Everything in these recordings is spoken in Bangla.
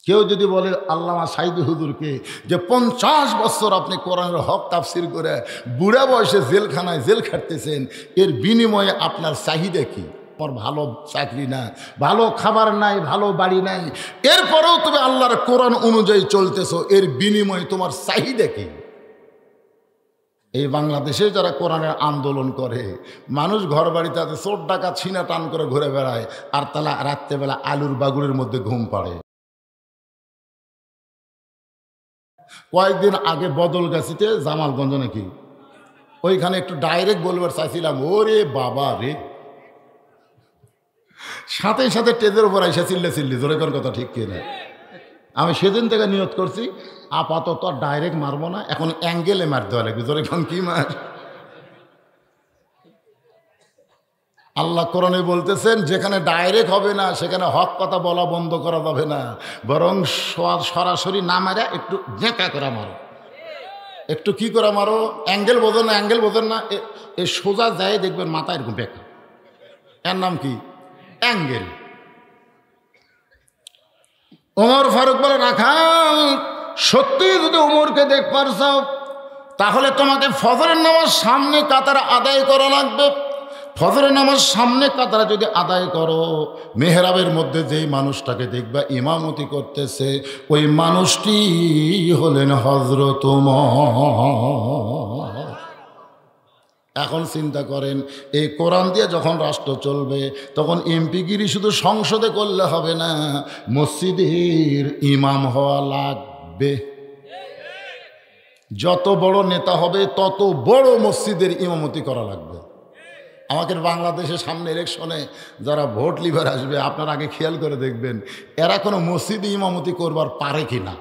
কেউ যদি বলে আল্লামা সাইদি হুজুরকে যে 50 বছর আপনি কোরআনের হক তাফসির করে বুড়া বয়সে জেলখানায় জেল খাটতেছেন, এর বিনিময়ে আপনার চাহিদা কি? তোমার ভালো চাকরি না, ভালো খাবার নাই, ভালো বাড়ি নাই, এরপরেও তুমি আল্লাহর কোরআন অনুযায়ী চলতেছো, এর বিনিময়ে তোমার চাহিদা কি? এই বাংলাদেশে যারা কোরআনের আন্দোলন করে, মানুষ ঘর বাড়িতে আছে, চোর ডাকাত ছিনা টান করে ঘুরে বেড়ায়, আর তারা রাত্রেবেলা আলুর বাগুড়ের মধ্যে ঘুম পাড়ে। কয়েকদিন আগে বদলগাছিতে জামালগঞ্জ নাকি, ওইখানে একটু ডাইরেক্ট বলবার চাইছিলাম, ওরে বাবা রে, সাথে সাথে টেজের উপর আইসা চিল্লি জোরে কোন কথা ঠিক কিনা? আমি সেদিন থেকে নিয়ত করছি আপাতত ডাইরেক্ট মারবো না, এখন অ্যাঙ্গেলে মারতে হবে, জোরে কোন কি মার। আল্লাহ কোরআনে বলতেছেন যেখানে ডাইরেক্ট হবে না সেখানে হক কথা বলা বন্ধ করা যাবে না, বরং সরাসরি না মারা একটু জেঁকা করে মারো, একটু কি করে মারো, অ্যাঙ্গেল বোঝেন না, অ্যাঙ্গেল বোঝেন না, এ সোজা যায় দেখবেন মাথা এরকম বেঁকা, এর নাম কি? অ্যাঙ্গেল। ওমর ফারুক বলে, রাখাল সত্যি যদি ওমরকে দেখবার চাও তাহলে তোমাকে ফজরের নামাজ সামনে কাতারে আদায় করা লাগবে। ফজরের নামাজ সামনে কাতারে যদি আদায় করো, মেহরাবের মধ্যে যেই মানুষটাকে দেখবা ইমামতি করতেছে, ওই মানুষটি হলেন হযরত ওমর। এখন চিন্তা করেন, এই কোরআন দিয়ে যখন রাষ্ট্র চলবে তখন এমপিগিরি শুধু সংসদে করলে হবে না, মসজিদের ইমাম হওয়া লাগবে। যত বড় নেতা হবে তত বড় মসজিদের ইমামতি করা লাগবে। আমাদের বাংলাদেশের সামনে ইলেকশনে যারা ভোট লিবার আসবে, আপনারা আগে খেয়াল করে দেখবেন এরা কোনো মসজিদে ইমামতি করবার পারে কি না।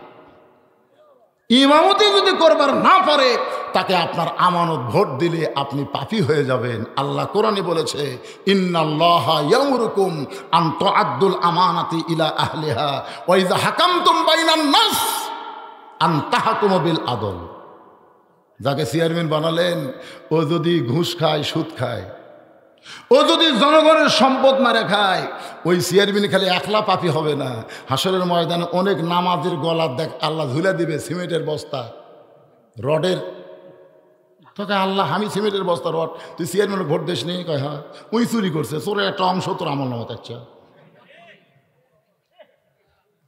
ইমামতি যদি করবার না পারে, তাকে আপনার আমানত ভোট দিলে আপনি পাপী হয়ে যাবেন। আল্লাহ কোরআনে বলেছে, ইন্নাল্লাহা ইয়ামুরুকুম আন তুআদ্দুল আমানাতি ইলা আহলিহা ওয়া ইযা হাকামতুম বাইনান নাস আন তাহকুমু বিল আদল। যাকে চেয়ারম্যান বানালেন, ও যদি ঘুষ খায়, সুদ খায়, ও যদি জনগণের সম্পদ মারে খায়, ওই চেয়ারম্যান খালি একলা পাপী হবে না, হাসরের ময়দানে অনেক নামাজের গলা দেখ আল্লাহ ঝুলে দিবে সিমেন্টের বস্তা, রডের। তোকে আল্লাহ, আমি সিমেন্টের বস্তা, রড, তুই চেয়ারম্যানের ভোট দিস নি? কয় হ্যাঁ। ওই চুরি করছে, চোরের একটা অংশ তোর আমল নামাতে ইচ্ছা,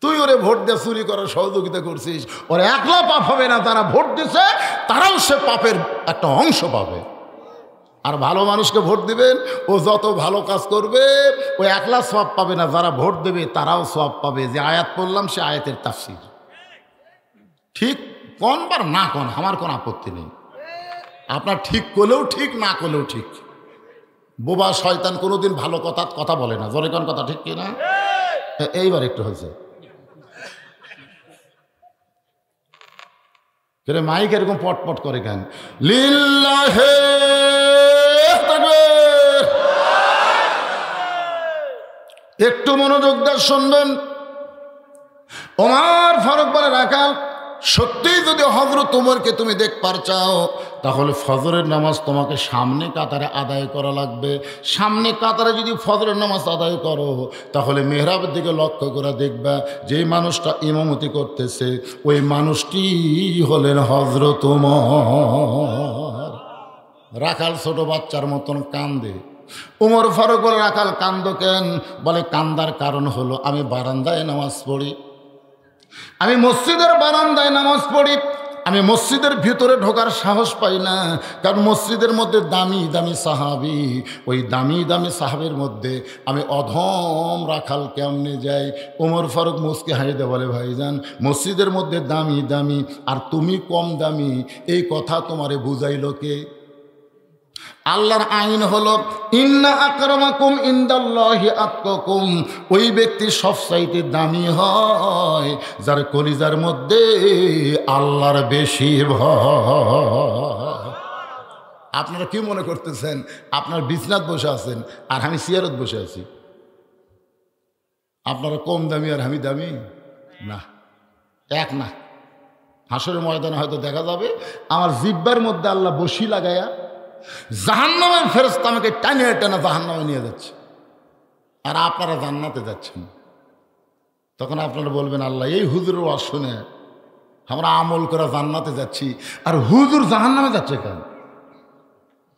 তুই ওরে ভোট দিয়ে চুরি করার সহযোগিতা করছিস। ওরা একলা পাপ হবে না, তারা ভোট দিছে তারাও সে পাপের একটা অংশ পাবে। আর ভালো মানুষকে ভোট দিবেন, ও যত ভালো কাজ করবে ও একলা সওয়াব পাবে না, যারা ভোট দেবে তারাও সওয়াব পাবে। যে আয়াত পড়লাম সে আয়াতের তাফসীর। ঠিক কোন বার না কোন আমার কোন আপত্তি নেই, আপনার ঠিক করলেও ঠিক, না করলেও ঠিক। বোবা শয়তান কোনোদিন ভালো কথা বলে না, জোরে কোন কথা ঠিক কিনা? এইবার একটু হয়েছে মাইক এরকম পটপট করে কেন? লিল্লাহে তাকবীর। একটু মনোযোগ দিয়ে শুনবেন। ওমর ফারুক বলে, রাখাল সত্যিই যদি হযরত ওমরকে তুমি দেখবার চাও তাহলে ফজরের নামাজ তোমাকে সামনে কাতারে আদায় করা লাগবে। সামনে কাতারে যদি ফজরের নামাজ আদায় করো তাহলে মেহরাবের দিকে লক্ষ্য করে দেখবা যেই মানুষটা ইমামতি করতেছে ওই মানুষটি হলেন হযরত ওমর। রাখাল ছোট বাচ্চার মতন কান্দে। ওমর ফারুক বলে, রাখাল কান্দো কেন? বলে, কান্দার কারণ হলো আমি বারান্দায় নামাজ পড়ি, আমি মসজিদের বারান্দায় নামাজ পড়ি, আমি মসজিদের ভিতরে ঢোকার সাহস পাই না, কারণ মসজিদের মধ্যে দামি দামি সাহাবি, ওই দামি দামি সাহাবের মধ্যে আমি অধম রাখাল কেমনে যাই? ওমর ফারুক মুসকে হাসিতে বলে, ভাইজান মসজিদের মধ্যে দামি দামি আর তুমি কম দামি, এই কথা তোমারে বুঝাইল কে? আল্লাহর আইন হলো ইন্না আকরামাকুম ইনদাল্লাহি আতকাকুম। ওই ব্যক্তি সবচাইতে দামি হয় যার কলিজার মধ্যে আল্লাহর বেশি ভয়। আপনারা কি মনে করতেছেন আপনার বিছনাত বসে আছেন আর আমি চেয়ারত বসে আছি? আপনারা কম দামি আর আমি দামি না, এক না। হাসরের ময়দানে হয়তো দেখা যাবে আমার জিহ্বার মধ্যে আল্লাহ বসি লাগায়া জাহান্নামের ফেরেশতা আমাকে টানে টানে জাহান্নামে নিয়ে যাচ্ছে, আর আপনারা জান্নাতে যাচ্ছেন। তখন আপনারা বলবেন, আল্লাহ এই হুজুরের ওয়াজ শুনে আমরা আমল করে জান্নাতে যাচ্ছি, আর হুজুর জাহান্নামে যাচ্ছে কেন?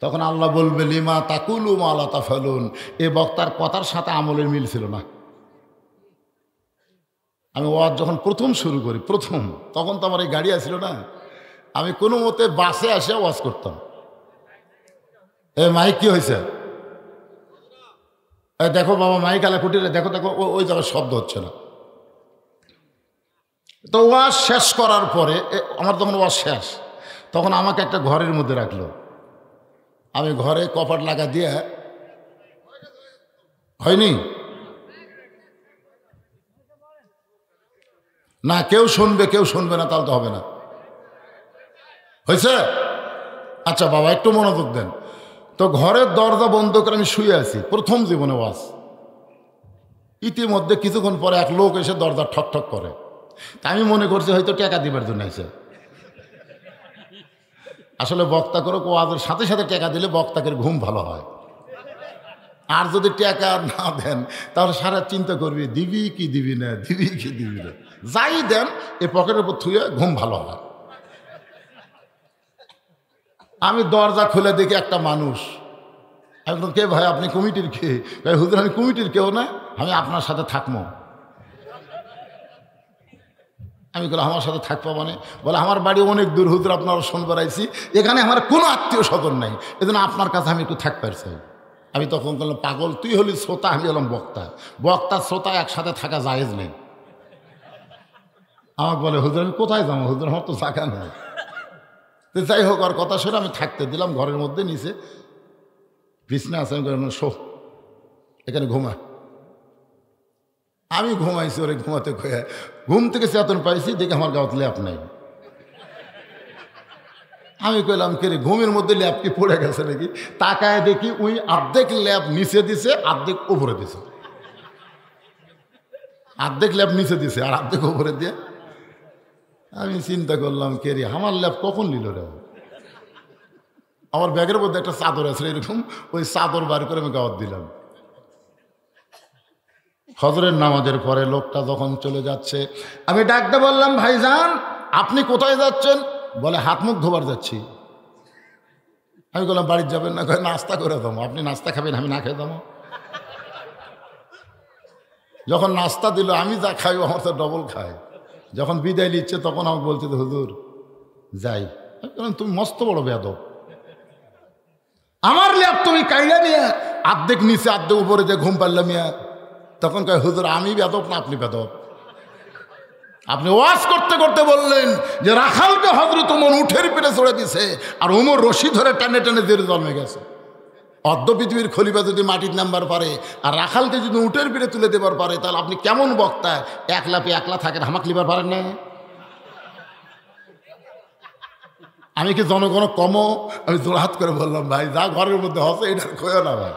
তখন আল্লাহ বলবে, লিমা তাকুলু মা লা তাফালুন। এ বক্তার কথার সাথে আমলের মিল ছিল না। আমি ওয়াজ যখন প্রথম শুরু করি, তখন তো আমার এই গাড়ি আসছিল না, আমি কোনো মতে বাসে আসে ওয়াজ করতাম। এ মাইক কি হয়েছে? দেখো বাবা, মাইক আলা কুটিরে দেখো, ওই জায়গায় শব্দ হচ্ছে না। তো ওয়াজ শেষ করার পরে, আমার যখন ওয়াজ শেষ, তখন আমাকে একটা ঘরের মধ্যে রাখলো। আমি ঘরে কপাট লাগা দিয়ে, হয়নি না, কেউ শুনবে না, তাহলে তো হবে না। হয়েছে? আচ্ছা বাবা, একটু মনোযোগ দেন। তো ঘরের দরজা বন্ধ করে আমি শুয়ে আছি, প্রথম জীবনে ওয়াজ। ইতিমধ্যে কিছুক্ষণ পরে এক লোক এসে দরজা ঠক ঠক করে। তা আমি মনে করছি হয়তো টাকা দিবার জন্য এসে। আসলে বক্তা করে ওয়াজের সাথে সাথে টাকা দিলে বক্তাকে ঘুম ভালো হয়, আর যদি টাকা না দেন তাহলে সারা চিন্তা করবি দিবি কি দিবি না। যাই দেন এ পকেটের উপর থুয়ে ঘুম ভালো হয়। আমি দরজা খুলে দেখি একটা মানুষ। আমি বললাম, কে ভাই, আপনি কমিটির কে? ভাই হুজুর, আমি কমিটির কেউ না, আমি আপনার সাথে থাকবো। আমি বললাম, আমার সাথে থাকবো মানে? বলে, আমার বাড়ি অনেক দূর হুজুর, আপনারা শুনবার আইছি, এখানে আমার কোনো আত্মীয় স্বজন নাই, এজন্য আপনার কাছে আমি একটু থাকতে চাই। আমি তখন বললাম, পাগল, তুই হলি শ্রোতা, আমি হলাম বক্তা শ্রোতা একসাথে থাকা জায়েজ নেই। আমাকে বলে, হুজুর আমি কোথায় যাবো? হুজুর আমার তো জায়গা নেই। তো যাই হোক, আর কথা শুনে আমি থাকতে দিলাম। ঘরের মধ্যে নিচে বিছনা আছে, আমি বললাম, শো, এখানে ঘুমা। আমি ঘুমাইছি, ওরে ঘুমাতে খোয়া। ঘুম থেকে চেতন পাইছি, দেখে আমার গাঁত ল্যাপ নাই। আমি কইলাম, কে রে, ঘুমের মধ্যে ল্যাপ কি পড়ে গেছে নাকি? তাকায় দেখি ওই অর্ধেক ল্যাপ নিচে দিছে, অর্ধেক উপরে দিছে। অর্ধেক ল্যাপ নিচে দিছে আর অর্ধেক উপরে দিয়ে। আমি চিন্তা করলাম, কে রে, আমার ল্যাপ কখন নিল রে? আমার ব্যাগের মধ্যে একটা চাদর আছে এরকম, ওই চাদর বার করে আমি গাওয়াত দিলাম। ফজরের নামাজের পরে লোকটা যখন চলে যাচ্ছে, আমি ডাকতে বললাম, ভাইজান আপনি কোথায় যাচ্ছেন? বলে, হাত মুখ ধোবার যাচ্ছি। আমি বললাম, বাড়ির যাবেন না? নাস্তা করে দেবো। আপনি নাস্তা খাবেন, আমি না খেয়ে দেবো? যখন নাস্তা দিল, আমি যা খাই আমার তো ডবল খায়। যখন বিদায় নিচ্ছে তখন আমাকে বলছে, হুজুর যাই। তুমি মস্ত বড় বেয়াদব, আমার ল্যাপ তুমি কাইলা নিয়ে অর্ধেক নিচে অর্ধেক উপরে যে ঘুম পারলাম মিয়া। তখন কয়, হুজুর আমি বেদব না আপনি বেদব? আপনি ওয়াজ করতে করতে বললেন যে রাখালকে হযরত ওমর উঠের পেটে চড়ে দিছে, আর ওমর রশি ধরে টানে টানে জেরে জন্মে গেছে। অর্ধ পৃথিবীর খলিফা যদি মাটির নাম্বার পারে, আর রাখালকে যদি উঠের পেটে তুলে দেবার পারে, তাহলে আপনি কেমন বক্তা? একলা থাকেন, হামাক লিবার পারেন না? আমি কি জনগণ কম? আমি জোড়হাত করে বললাম, ভাই যা ঘরের মধ্যে হসে এটা খোয় না ভাই।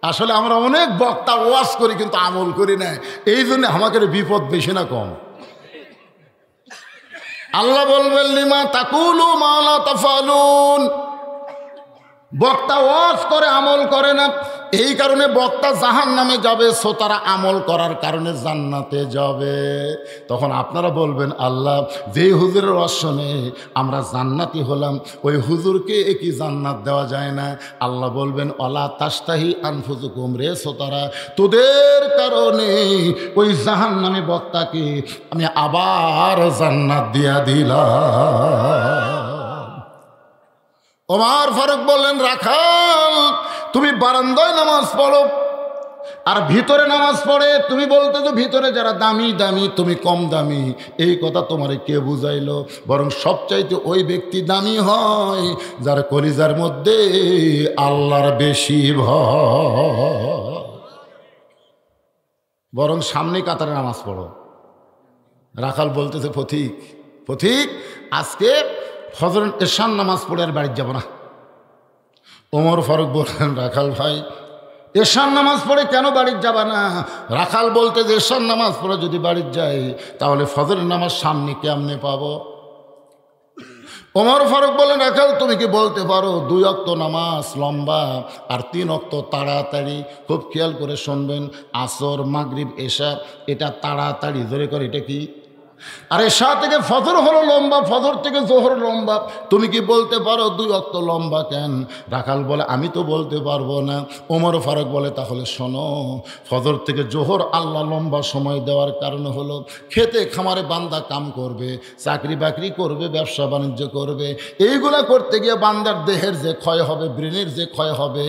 আসলে আমরা অনেক বক্তা ওয়াজ করি কিন্তু আমল করি না, এই জন্য আমাদের বিপদ বেশি না কম? আল্লাহ বলবেন, লিমা তাকুলু মা লা তাফালুন। বক্তা ওয়াজ করে আমল করে না, এই কারণে বক্তা জাহান্নামে যাবে, শ্রোতারা আমল করার কারণে জান্নাতে যাবে। তখন আপনারা বলবেন, আল্লাহ যে হুজুরের ওয়াজ শুনে আমরা জান্নাতি হলাম, ওই হুজুরকে কি জান্নাত দেওয়া যায় না? আল্লাহ বলবেন, অলা তাস্তাহি আনফুসুকুম, রে শ্রোতারা তোদের কারণে ওই জাহান্নামী বক্তাকে আমি আবার জান্নাত দিয়া দিলাম। ওমর ফারুক বললেন, রাখাল তুমি বারান্দায় নামাজ পড়ো আর ভিতরে নামাজ পড়ে, তুমি বলতে তো ভিতরে যারা দামি দামি তুমি কম দামি, এই কথা তোমারে কে বুঝাইলো? বরং সবচাইতে ওই ব্যক্তি দামি হয় যার কলিজার মধ্যে আল্লাহর বেশি ভয়। বরং সামনে কাতারে নামাজ পড়ো। রাখাল বলতেছে, পথিক আজকে ফজর এশার নামাজ পড়ে আর বাড়ির যাব না। ওমর ফারুক বললেন, রাখাল ভাই এশার নামাজ পড়ে কেন বাড়ির যাবা না? রাখাল বলতে যে এশার নামাজ পড়ে যদি বাড়ির যাই তাহলে ফজরের নামাজ সামনে কেমনে পাবো? ওমর ফারুক বলেন, রাখাল তুমি কি বলতে পারো 2 ওয়াক্ত নামাজ লম্বা আর 3 ওয়াক্ত তাড়াতাড়ি? খুব খেয়াল করে শুনবেন, আসর মাগরিব এশা এটা তাড়াতাড়ি, ধরে করে এটা কি? আর এশা থেকে ফজর হলো লম্বা, ফজর থেকে জোহর লম্বা, তুমি কি বলতে পারো 2 ওয়াক্ত লম্বা কেন? রাখাল বলে, আমি তো বলতে পারবো না। ওমর ফারুক বলে, তাহলে শোনো, ফজর থেকে জোহর আল্লাহ লম্বা সময় দেওয়ার কারণ হলো খেতে খামারে বান্দা কাম করবে, চাকরি বাকরি করবে, ব্যবসা বাণিজ্য করবে, এইগুলা করতে গিয়ে বান্দার দেহের যে ক্ষয় হবে, ব্রেনের যে ক্ষয় হবে,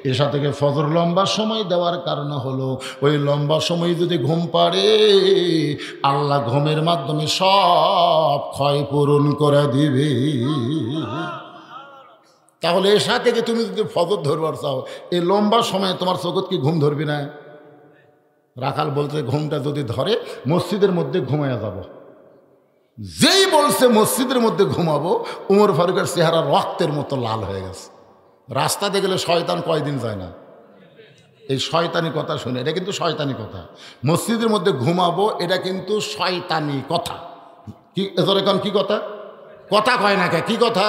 এশা থেকে ফজর লম্বা সময় দেওয়ার কারণ হলো ওই লম্বা সময় যদি ঘুম পাড়ে আল্লাহ ঘুমের মাধ্যমে সব ক্ষয় পূরণ করে দিবে। তাহলে এশা থেকে তুমি যদি ফজর ধরবার চাও, এই লম্বা সময়ে তোমার চোখত কি ঘুম ধরবি না? রাখাল বলছে, ঘুমটা যদি ধরে মসজিদের মধ্যে ঘুমাইয়া যাব। যেই বলছে মসজিদের মধ্যে ঘুমাবো, উমর ফারুকের চেহারা রক্তের মতো লাল হয়ে গেছে। রাস্তাতে গেলে শয়তান কয়দিন যায় না? এই শয়তানি কথা শুনে, এটা কিন্তু শয়তানি কথা। মসজিদের মধ্যে ঘুমাবো এটা কিন্তু শয়তানি কথা। কি এদের এখন কি কথা? কথা কয় না কে? কি কথা?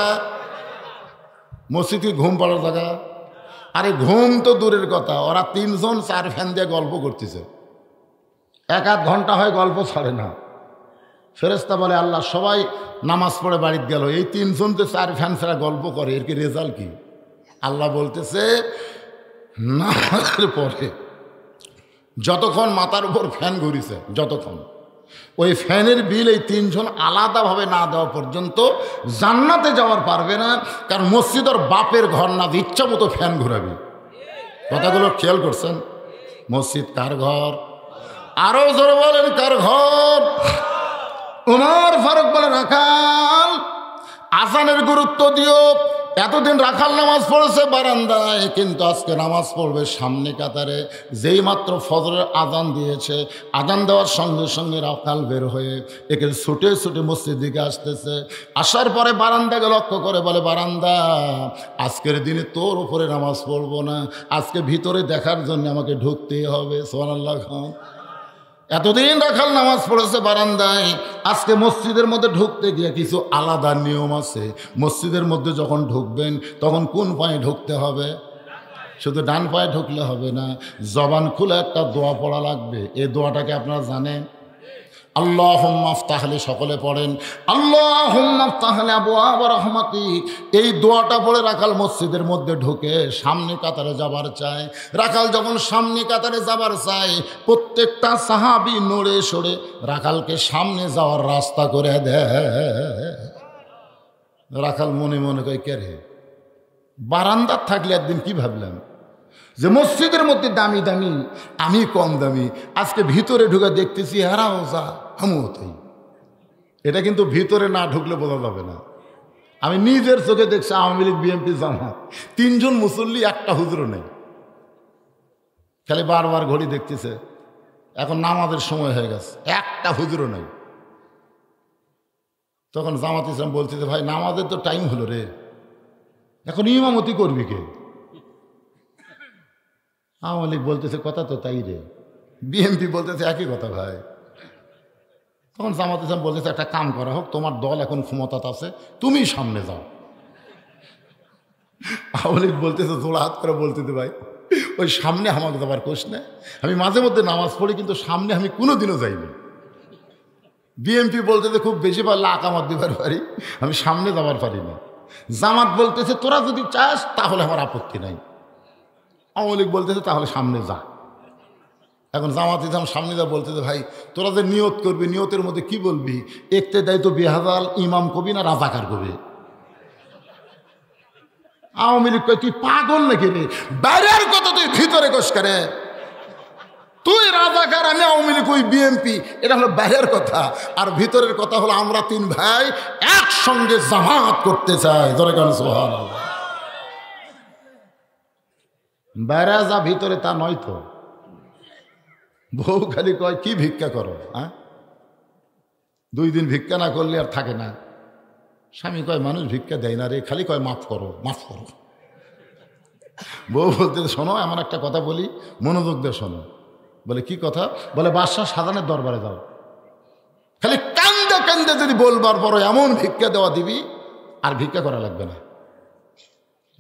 মসজিদে ঘুম পড়ার জায়গা? আরে ঘুম তো দূরের কথা, ওরা 3 জন 4 ফ্যান দিয়ে গল্প করতেছে, 1-1 ঘন্টা হয় গল্প ছাড়ে না। ফেরেশতা বলে, আল্লাহ সবাই নামাজ পড়ে বাড়িতে গেল, এই 3 জন যে 4 ফ্যান ছাড়া গল্প করে, এর কি রেজাল্ট কি? আল্লাহ বলতেছে, নামাজের পরে যতক্ষণ মাথার উপর ফ্যান ঘুরিছে, যতক্ষণ ওই ফ্যানের বিল এই 3 জন আলাদাভাবে না দেওয়া পর্যন্ত জান্নাতে যাওয়ার পারবে না। কারণ মসজিদ ওর বাপের ঘর না, ইচ্ছা মতো ফ্যান ঘুরাবি। কথাগুলো খেয়াল করছেন? মসজিদ কার ঘর? আরো জোরে বলেন, কার ঘর? ওমর ফারুক বলে, রাখাল আজানের গুরুত্ব দিও। এতদিন রাখাল নামাজ পড়েছে বারান্দায়, কিন্তু আজকে নামাজ পড়বে সামনে কাতারে। যেই মাত্র ফজরের আজান দিয়েছে, আজান দেওয়ার সঙ্গে সঙ্গে রাখাল বের হয়ে একে ছুটে ছুটে মসজিদ দিকে আসতেছে। আসার পরে বারান্দাকে লক্ষ্য করে বলে, বারান্দা, আজকের দিনে তোর উপরে নামাজ পড়বো না, আজকে ভিতরে দেখার জন্য আমাকে ঢুকতেই হবে। সুবহানাল্লাহ খান। এতদিন রাখাল নামাজ পড়েছে বারান্দায়, আজকে মসজিদের মধ্যে ঢুকতে গিয়ে কিছু আলাদা নিয়ম আছে। মসজিদের মধ্যে যখন ঢুকবেন তখন কোন পায়ে ঢুকতে হবে? শুধু ডান পায়ে ঢুকলে হবে না, জবান খুলে একটা দোয়া পড়া লাগবে। এই দোয়াটাকে আপনারা জানেন? আল্লাহুম্মা আফতাহ লি, সকলে পড়েন, আল্লাহুম্মা আফতাহ লি আবওয়াব রাহমাতিক। এই দোয়াটা পড়ে রাখাল মসজিদের মধ্যে ঢুকে সামনে কাতারে যাবার চায়। রাখাল যখন সামনে কাতারে যাবার চায়, প্রত্যেকটা সাহাবী নড়ে সরে রাখালকে সামনে যাওয়ার রাস্তা করে দেয়। রাখাল মনে মনে কয়, কে রে, বারান্দার থাকলে একদিন কি ভাবলাম যে মসজিদের মধ্যে দামি দামি, আমি কম দামি, আজকে ভিতরে ঢুকে দেখতেছি হারাও যা আমিও তাই। এটা কিন্তু ভিতরে না ঢুকলে বোঝা যাবে না। আমি নিজের চোখে দেখছি আওয়ামী লীগ, বিএনপি, জামাত, 3 জন মুসল্লি, একটা হুজুরও নেই, খালি বারবার ঘড়ি দেখতেছে। এখন নামাজের সময় হয়ে গেছে, একটা হুজুরও নেই। তখন জামাত ইসলাম বলতেছে, ভাই নামাজের তো টাইম হলো রে, এখন ইমামতি করবি কে? আওয়ামী লীগ বলতেছে, কথা তো তাই রে। বিএনপি বলতেছে, একই কথা ভাই। তখন জামাত ইসলাম বলতেছে, একটা কাম করা হোক, তোমার দল এখন ক্ষমতাতে আছে, তুমি সামনে যাও। আওয়ামী লীগ বলতেছে, জোড়া হাত করে বলতেছে, ভাই ওই সামনে আমাকে যাবার কোশ না, আমি মাঝে মধ্যে নামাজ পড়ি, কিন্তু সামনে আমি কোনোদিনও যাইনি। বিএনপি বলতেছে, খুব বেশি পারলে আকামত দিবার পারি, আমি সামনে যাবার পারি না। জামাত বলতেছে, তোরা যদি চাস তাহলে আমার আপত্তি নাই। আওয়ামী লীগ বলতেছে, তাহলে সামনে যা। এখন জামাত ইসলাম সামনে যা বলতেছে, ভাই তোরা যে নিয়ত করবি, নিয়তের মধ্যে কি বলবি? একতে দায়িত্ব বেহাজাল ইমাম কবি না রাজাকার কবি? আওয়ামী লীগ কয়, তুই পাগল নাকি রে, বাইরের কথা তুই ভিতরে কোষ করে, তুই রাজাকার, আমি আওয়ামী লীগ, ওই বিএনপি, এটা হলো বাইরের কথা। আর ভিতরের কথা হলো আমরা 3 ভাই একসঙ্গে জামাত করতে চাই। ধরে কেন সুবহানাল্লাহ। বাইরে যা ভিতরে তা নয় তো। বউ খালি কয়, কি ভিক্ষা করো? হ্যাঁ, 2 দিন ভিক্ষা না করলে আর থাকে না। স্বামী কয়, মানুষ ভিক্ষা দেয় না রে, খালি কয় মাফ করো, মাফ করো। বউ বলতে, শোনো এমন একটা কথা বলি, মনোযোগ দিয়ে শোনো। বলে, কি কথা? বলে, বাদশাহ শাহজাহানের দরবারে যাও, খালি কান্দে কান্দে যদি বলবার পর এমন ভিক্ষা দেওয়া দিবি আর ভিক্ষা করা লাগবে না।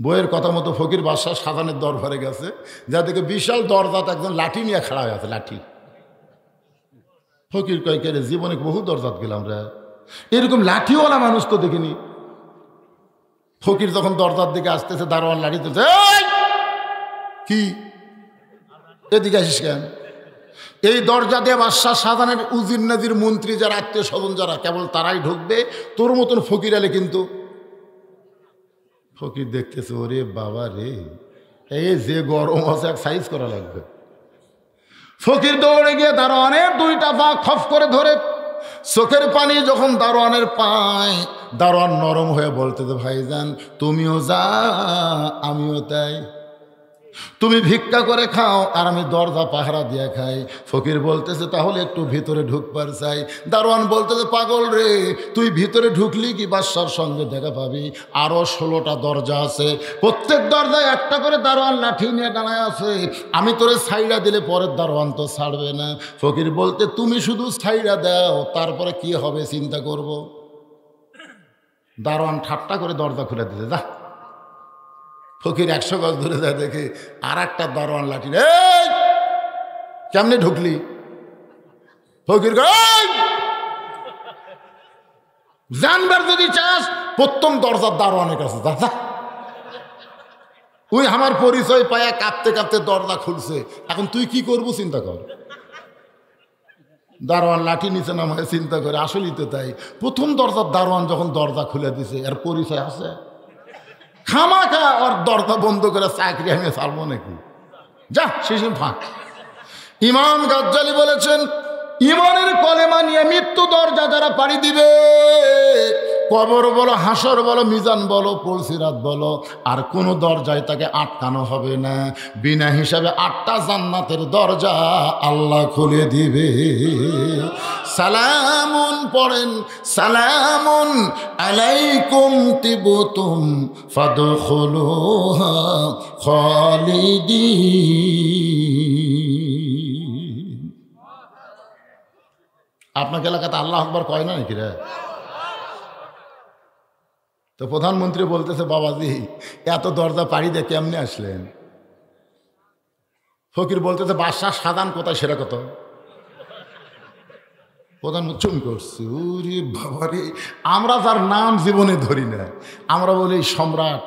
বইয়ের কথা মতো ফকির বাদশাহ সাজানের দরবারে গেছে, যা দেখে বিশাল দরজাতে একজন লাঠি নিয়ে খাড়া হয়ে আছে, লাঠি। ফকির কয়, কে রে, জীবনে বহু দরজাত গেলাম রে, এরকম লাঠিওয়ালা মানুষ তো দেখিনি। ফকির যখন দরজার দিকে আসতেছে, দারোয়ান লাঠি তুলছে, কি এদিকে আসিস কেন? এই দরজা দিয়ে বাদশাহ শাহজাহানের উজির নাজির মন্ত্রী যারা, আত্মীয় স্বজন যারা, কেবল তারাই ঢুকবে, তোর মতন ফকির আলে কিন্তু। ফকির দেখতেছে, ওরে বাবা রে, এই যে গরম আছে এক সাইজ করা লাগবে। ফকির দৌড়ে গিয়ে দারোয়ানের দুইটা পা খপ করে ধরে, চোখের পানি যখন দারোয়ানের পায়, দারোয়ান নরম হয়ে বলতেছে, ভাইজান তুমিও যা আমিও তাই, তুমি ভিক্ষা করে খাও আর আমি দরজা পাহারা দিয়ে খাই। ফকির বলতেছে, তাহলে একটু ভিতরে ঢুকবার চাই। দারোয়ান বলতেছে, পাগল রে, তুই ভিতরে ঢুকলি কি বাদশার সঙ্গে দেখা পাবি? আরো 16টা দরজা আছে, প্রত্যেক দরজায় একটা করে দারোয়ান লাঠি নিয়ে দাঁড়ায় আছে, আমি তোরে ছাইড়া দিলে পরের দারোয়ান তো ছাড়বে না। ফকির বলতে, তুমি শুধু ছাইড়া দাও, তারপরে কি হবে চিন্তা করব। দারোয়ান ঠাট্টা করে দরজা খুলে দিতে, যা। ফকির 100 গজ ধরে যায়, দেখে আর একটা দারোয়ান লাঠি, এই কেমনে ঢুকলি? ফকির জানবার যদি চাস প্রথম দরজার দারোয়ানের কাছে যা। ওই আমার পরিচয় পায়া কাঁপতে কাঁপতে দরজা খুলছে, এখন তুই কি করবো চিন্তা কর। দারোয়ান লাঠি নিচে নামায় চিন্তা করে, আসলেই তো তাই, প্রথম দরজার দারোয়ান যখন দরজা খুলে দিছে, এর পরিচয় আছে? খামাখা ওর দরজা বন্ধ করে চাকরি আমি ছাড়বো নাকি? যা, শেষে ফাঁক। ইমাম গাজ্জালি বলেছেন, ইমানের কলেমা নিয়ে মৃত্যু দরজা যারা পাড়ি দিবে, কবর বলো, হাসর বলো, মিজান বলো, পুলসিরাত বলো, আর কোনো দরজায় তাকে আটকানো হবে না। বিনা হিসাবে 8টা জান্নাতের দরজা আল্লাহ খুলে দিবে। সালামুন পড়েন, সালামুন আলাইকুম তিবতুম ফাদখুলুহা খালিদিন। আপনাকে এলাকাতে আল্লাহু আকবার কয় না নাকি রে? তো প্রধানমন্ত্রী বলতেছে, বাবাজি এত দরজা পাড়ি দিয়ে কেমনে আসলেন? ফকির বলতেছে, বাদশাহ শাহজাহান কোথায় সেটা কত? প্রধানমন্ত্রী চুম করছে, ওরে বাবারে, আমরা যার নাম জীবনে ধরি না, আমরা বলি সম্রাট,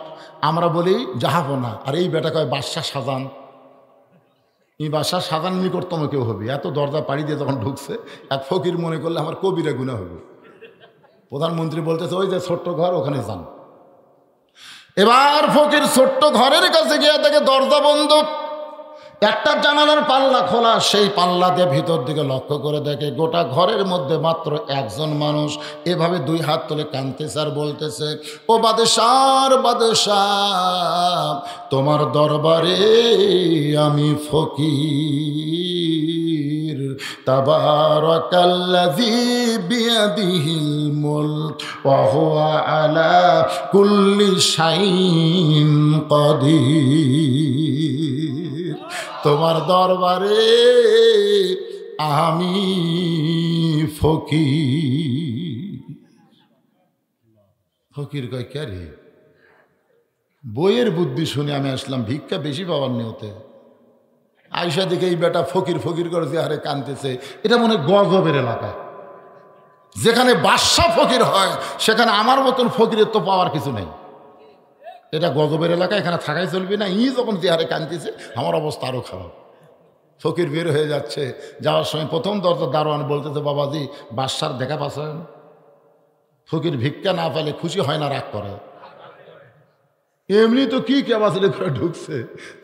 আমরা বলি জাহাপনা, আর এই বেটা কয় বাদশাহ শাহজাহান। এই বাদশাহ শাহজাহান নিকটতম কেউ হবে, এত দরজা পাড়ি দিয়ে যখন ঢুকছে, এক ফকির মনে করলে আমার কবিরা গুনাহ হবে। প্রধানমন্ত্রী বলতেছে, ওই যে ছোট্ট ঘর, ওখানে যান। এবার ফকির ছোট্ট ঘরের কাছে গিয়ে দেখে দরজা বন্ধ, একটা জানালার পাল্লা খোলা, সেই পাল্লা দিয়ে ভিতর দিকে লক্ষ্য করে দেখে গোটা ঘরের মধ্যে মাত্র একজন মানুষ এভাবে 2 হাত তুলে কাঁদতেছে আর বলতেছে, ও বাদশাহ, বাদশাহ, তোমার দরবারে আমি ফকির। তাবারাকাল্লাযী বিয়াদিহিল মুলক ওয়া হুয়া আলা কুল্লি শাইইন কাদির। তোমার দরবারে আমি ফকির। ফকির কয়, কে রে? বইয়ের বুদ্ধি শুনে আমি আসলাম ভিক্ষা বেশি পাওয়ার নিয়তে। আয়সা দেখে এই বেটা ফকির ফকির করে যে হারে কাঁদতেছে, এটা মনে গজবের এলাকা। যেখানে বাদশা ফকির হয় সেখানে আমার মতন ফকিরের তো পাওয়ার কিছু নেই। এটা গজবের এলাকা, এখানে থাকাই চলবে না। যখন যে হারে কাঁদতেছে আমার অবস্থা আরও খারাপ। ফকির বের হয়ে যাচ্ছে, যাওয়ার সময় প্রথম দরজা দারোয়ান বলতেছে, বাবাজি বাদশার দেখা পাচ্ছেন? ফকির ভিক্ষা না পেলে খুশি হয় না, রাগ করে। এমনি তো কি ক্যাপাসিটি করে ঢুকছে,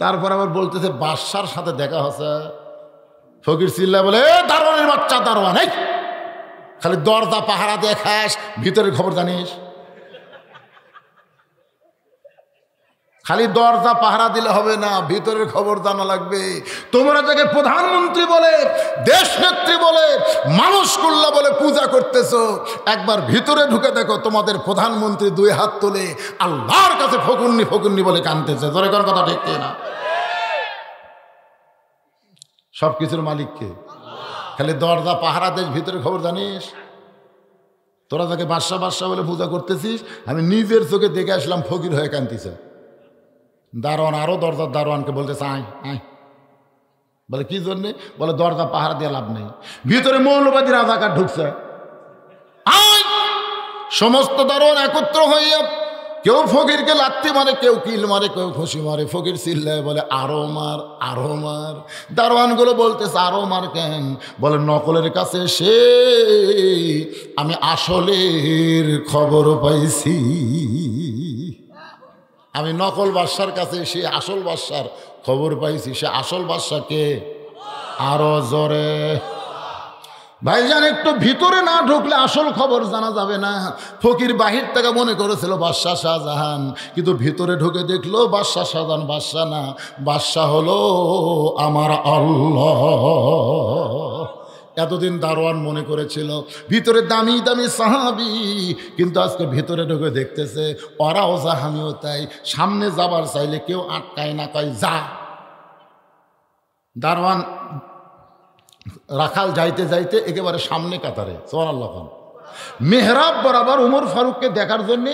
তারপর আবার বলতেছে বাদশার সাথে দেখা হচ্ছে। ফকির চিল্লা বলে, দারোয়ানের বাচ্চা দারোয়ান, এই খালি দরজা পাহারা দিয়ে খাস, ভিতরের খবর জানিস? খালি দরজা পাহারা দিলে হবে না, ভিতরের খবর জানা লাগবে। তোমরা যাকে প্রধানমন্ত্রী বলে, দেশ নেত্রী বলে, মানুষ কুল্লা বলে পূজা করতেছো, একবার ভিতরে ঢুকে দেখো তোমাদের প্রধানমন্ত্রী 2 হাত তুলে আল্লাহর কাছে ফকুন্নি ফকুন্নি বলে কাঁদতেছে। ধরে কোন কথা ঠিক না? সব কিছুর মালিককে, খালি দরজা পাহারা দেশ, ভিতরের খবর জানিস? তোরা তাকে বাদশা বাদশা বলে পূজা করতেছিস, আমি নিজের চোখে দেখে আসলাম ফকির হয়ে কান্দিছে। দারোয়ান আরও দরজার দারোয়ানকে বলতেছে আয় আয়। বলে কি জন্যে? বলে দরজা পাহারা দিয়ে লাভ নেই, ভিতরে মৌলবাদী রাজাকার ঢুকছে। আয়! সমস্ত দারোয়ান একত্র হইয়া কেউ ফকিরকে লাত্তি মারে, কেউ কিল মারে, কেউ খুশি মারে। ফকির চিল্লায় বলে আরো মার, আরো মার। দারোয়ানগুলো বলতেছে আরো মার কেন? বলে নকলের কাছে সে আমি আসলের খবর পাইছি। আমি নকল বাদশার কাছে সে আসল বাদশার খবর পাইছি। সে আসল বাদশাকে আরো জোরে। ভাইজান একটু ভিতরে না ঢুকলে আসল খবর জানা যাবে না। ফকির বাহির থেকে মনে করেছিল বাদশাহ শাহজাহান, কিন্তু ভিতরে ঢুকে দেখলো বাদশাহ শাহজাহান বাদশাহ না, বাদশাহ হলো আমার আল্লাহ। এতদিন দারোয়ান মনে করেছিল ভিতরে দামি দামি সাহাবি, কিন্তু আজকে ভিতরে ঢুকে দেখতেছে ওরাও জাহামিও তাই। সামনে যাবার চাইলে কেউ আটকায় না, কয় যা। দারোয়ান রাখাল যাইতে যাইতে একেবারে সামনে কাতারে, সুবহানাল্লাহ। মেহরাব বরাবর উমর ফারুককে দেখার জন্যে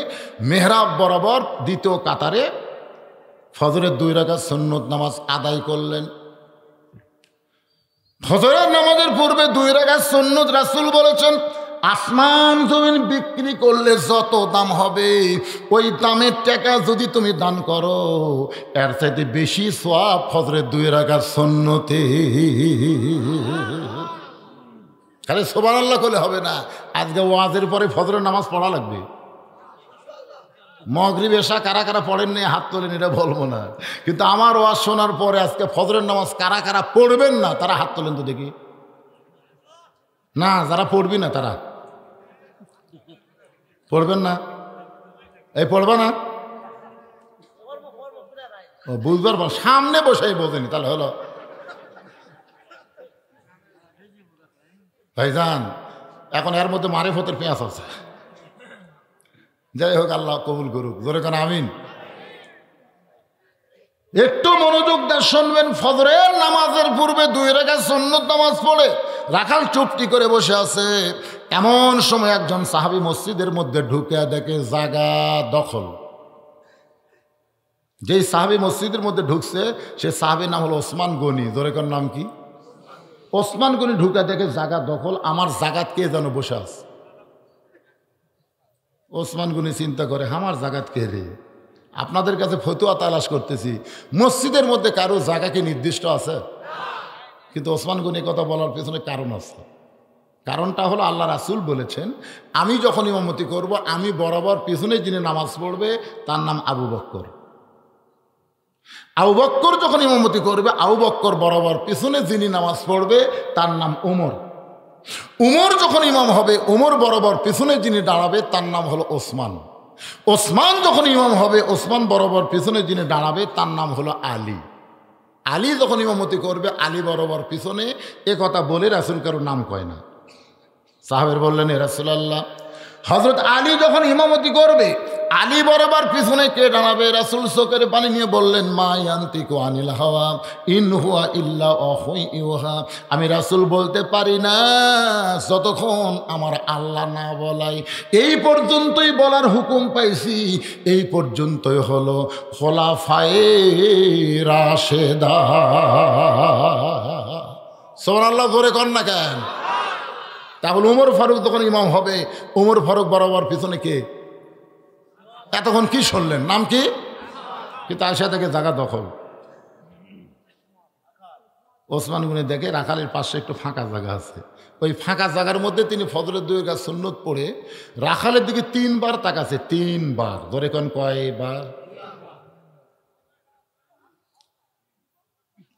মেহরাব বরাবর দ্বিতীয় কাতারে ফজরের 2 রাকাত সুন্নত নামাজ আদায় করলেন। ফজরের নামাজের পূর্বে 2 রাকাত সুন্নত রাসূল বলেছেন আসমান জমিন বিক্রি করলে যত দাম হবে ওই দামের টাকা যদি তুমি দান করো এর চাইতে বেশি সওয়াব ফজরের 2 রাকাত সুন্নতে। খালি সুবহানাল্লাহ করলে হবে না, আজকে ওয়াজের পরে ফজরের নামাজ পড়া লাগবে। মাগরিব এশা কারা কারা পড়েন নি হাত তোলেন, এটা বলবো না, কিন্তু আমার ওয়াজ শোনার পরে আজকে ফজরের নামাজ কারা কারা পড়বেন না তারা হাত তোলেন তো দেখি। না, যারা পড়বি না তারা পড়বেন না, এই পড়বে না, বুঝবার সামনে বসেই বোঝেনি তাহলে হলো। ভাইজান এখন এর মধ্যে মারিফতের পেঁয়াজ আছে। যাই হোক, আল্লাহ কবুল করুক, জোরে কান আমিন। একটু মনোযোগ দিয়ে শুনবেন। ফজরের নামাজের পূর্বে 2 রাকাত সুন্নত নামাজ পড়ে রাখাল চুপটি করে বসে আছে। এমন সময় একজন সাহাবী মসজিদের মধ্যে ঢুকে দেখে জায়গা দখল। যেই সাহাবী মসজিদের মধ্যে ঢুকছে সে সাহাবীর নাম হলো ওসমান গনি। জোরে কান নাম কি? ওসমান গনি। ঢুকে দেখে জায়গা দখল, আমার জায়গাত কে যেন বসে আছে। ওসমান গনি চিন্তা করে আমার জায়গাত কে রে? আপনাদের কাছে ফতুয়া তালাশ করতেছি, মসজিদের মধ্যে কারো জায়গা কি নির্দিষ্ট আছে? কিন্তু ওসমান গনি কথা বলার পেছনে কারণ আছে। কারণটা হলো আল্লাহ রাসূল বলেছেন আমি যখন ইমামতি করব আমি বরাবর পিছনে যিনি নামাজ পড়বে তার নাম আবু বকর। আবু বকর যখন ইমামতি করবে আবু বকর বরাবর পিছনে যিনি নামাজ পড়বে তার নাম ওমর। উমর যখন ইমাম হবে উমর বরাবর পিছনে যিনি দাঁড়াবে তার নাম হলো ওসমান। ওসমান যখন ইমাম হবে ওসমান বরাবর পিছনে যিনি দাঁড়াবে তার নাম হলো আলী। আলী যখন ইমামতি করবে আলী বরাবর পিছনে। এ কথা বলে রাসূল কারো নাম কয় না। সাহাবের বললেন এ রাসূলুল্লাহ, হযরত আলী যখন ইমামতি করবে আলী বরাবর পিছনে কে দাঁড়াবে? রাসূল চোখের পানি নিয়ে বললেন মা ইয়ান্তিকু আনিল হাওয়া ইন হুয়া ইল্লা ওয়াহয়ুন ইউহা। আমি রাসূল বলতে পারি না যতক্ষণ আমার আল্লাহ না বলাই। এই পর্যন্তই বলার হুকুম পাইছি, এই পর্যন্তই হলো খোলাফায়ে রাশেদা। সুবহানাল্লাহ, জোরে কর না কেন? তাহলে উমর ফারুক যখন ইমাম হবে উমর ফারুক বরাবর পিছনে কে? এতক্ষণ কি শুনলেন? নাম কি? কিন্তু আয়সা থেকে জায়গা দখল। ওসমান গনি দেখে রাখালের পাশে একটু ফাঁকা জায়গা আছে, ওই ফাঁকা জায়গার মধ্যে তিনি ফজরের 2 রাকাত সুন্নত পড়ে রাখালের দিকে 3 বার তাকাছে। 3 বার। ধরে কোন কয়বার?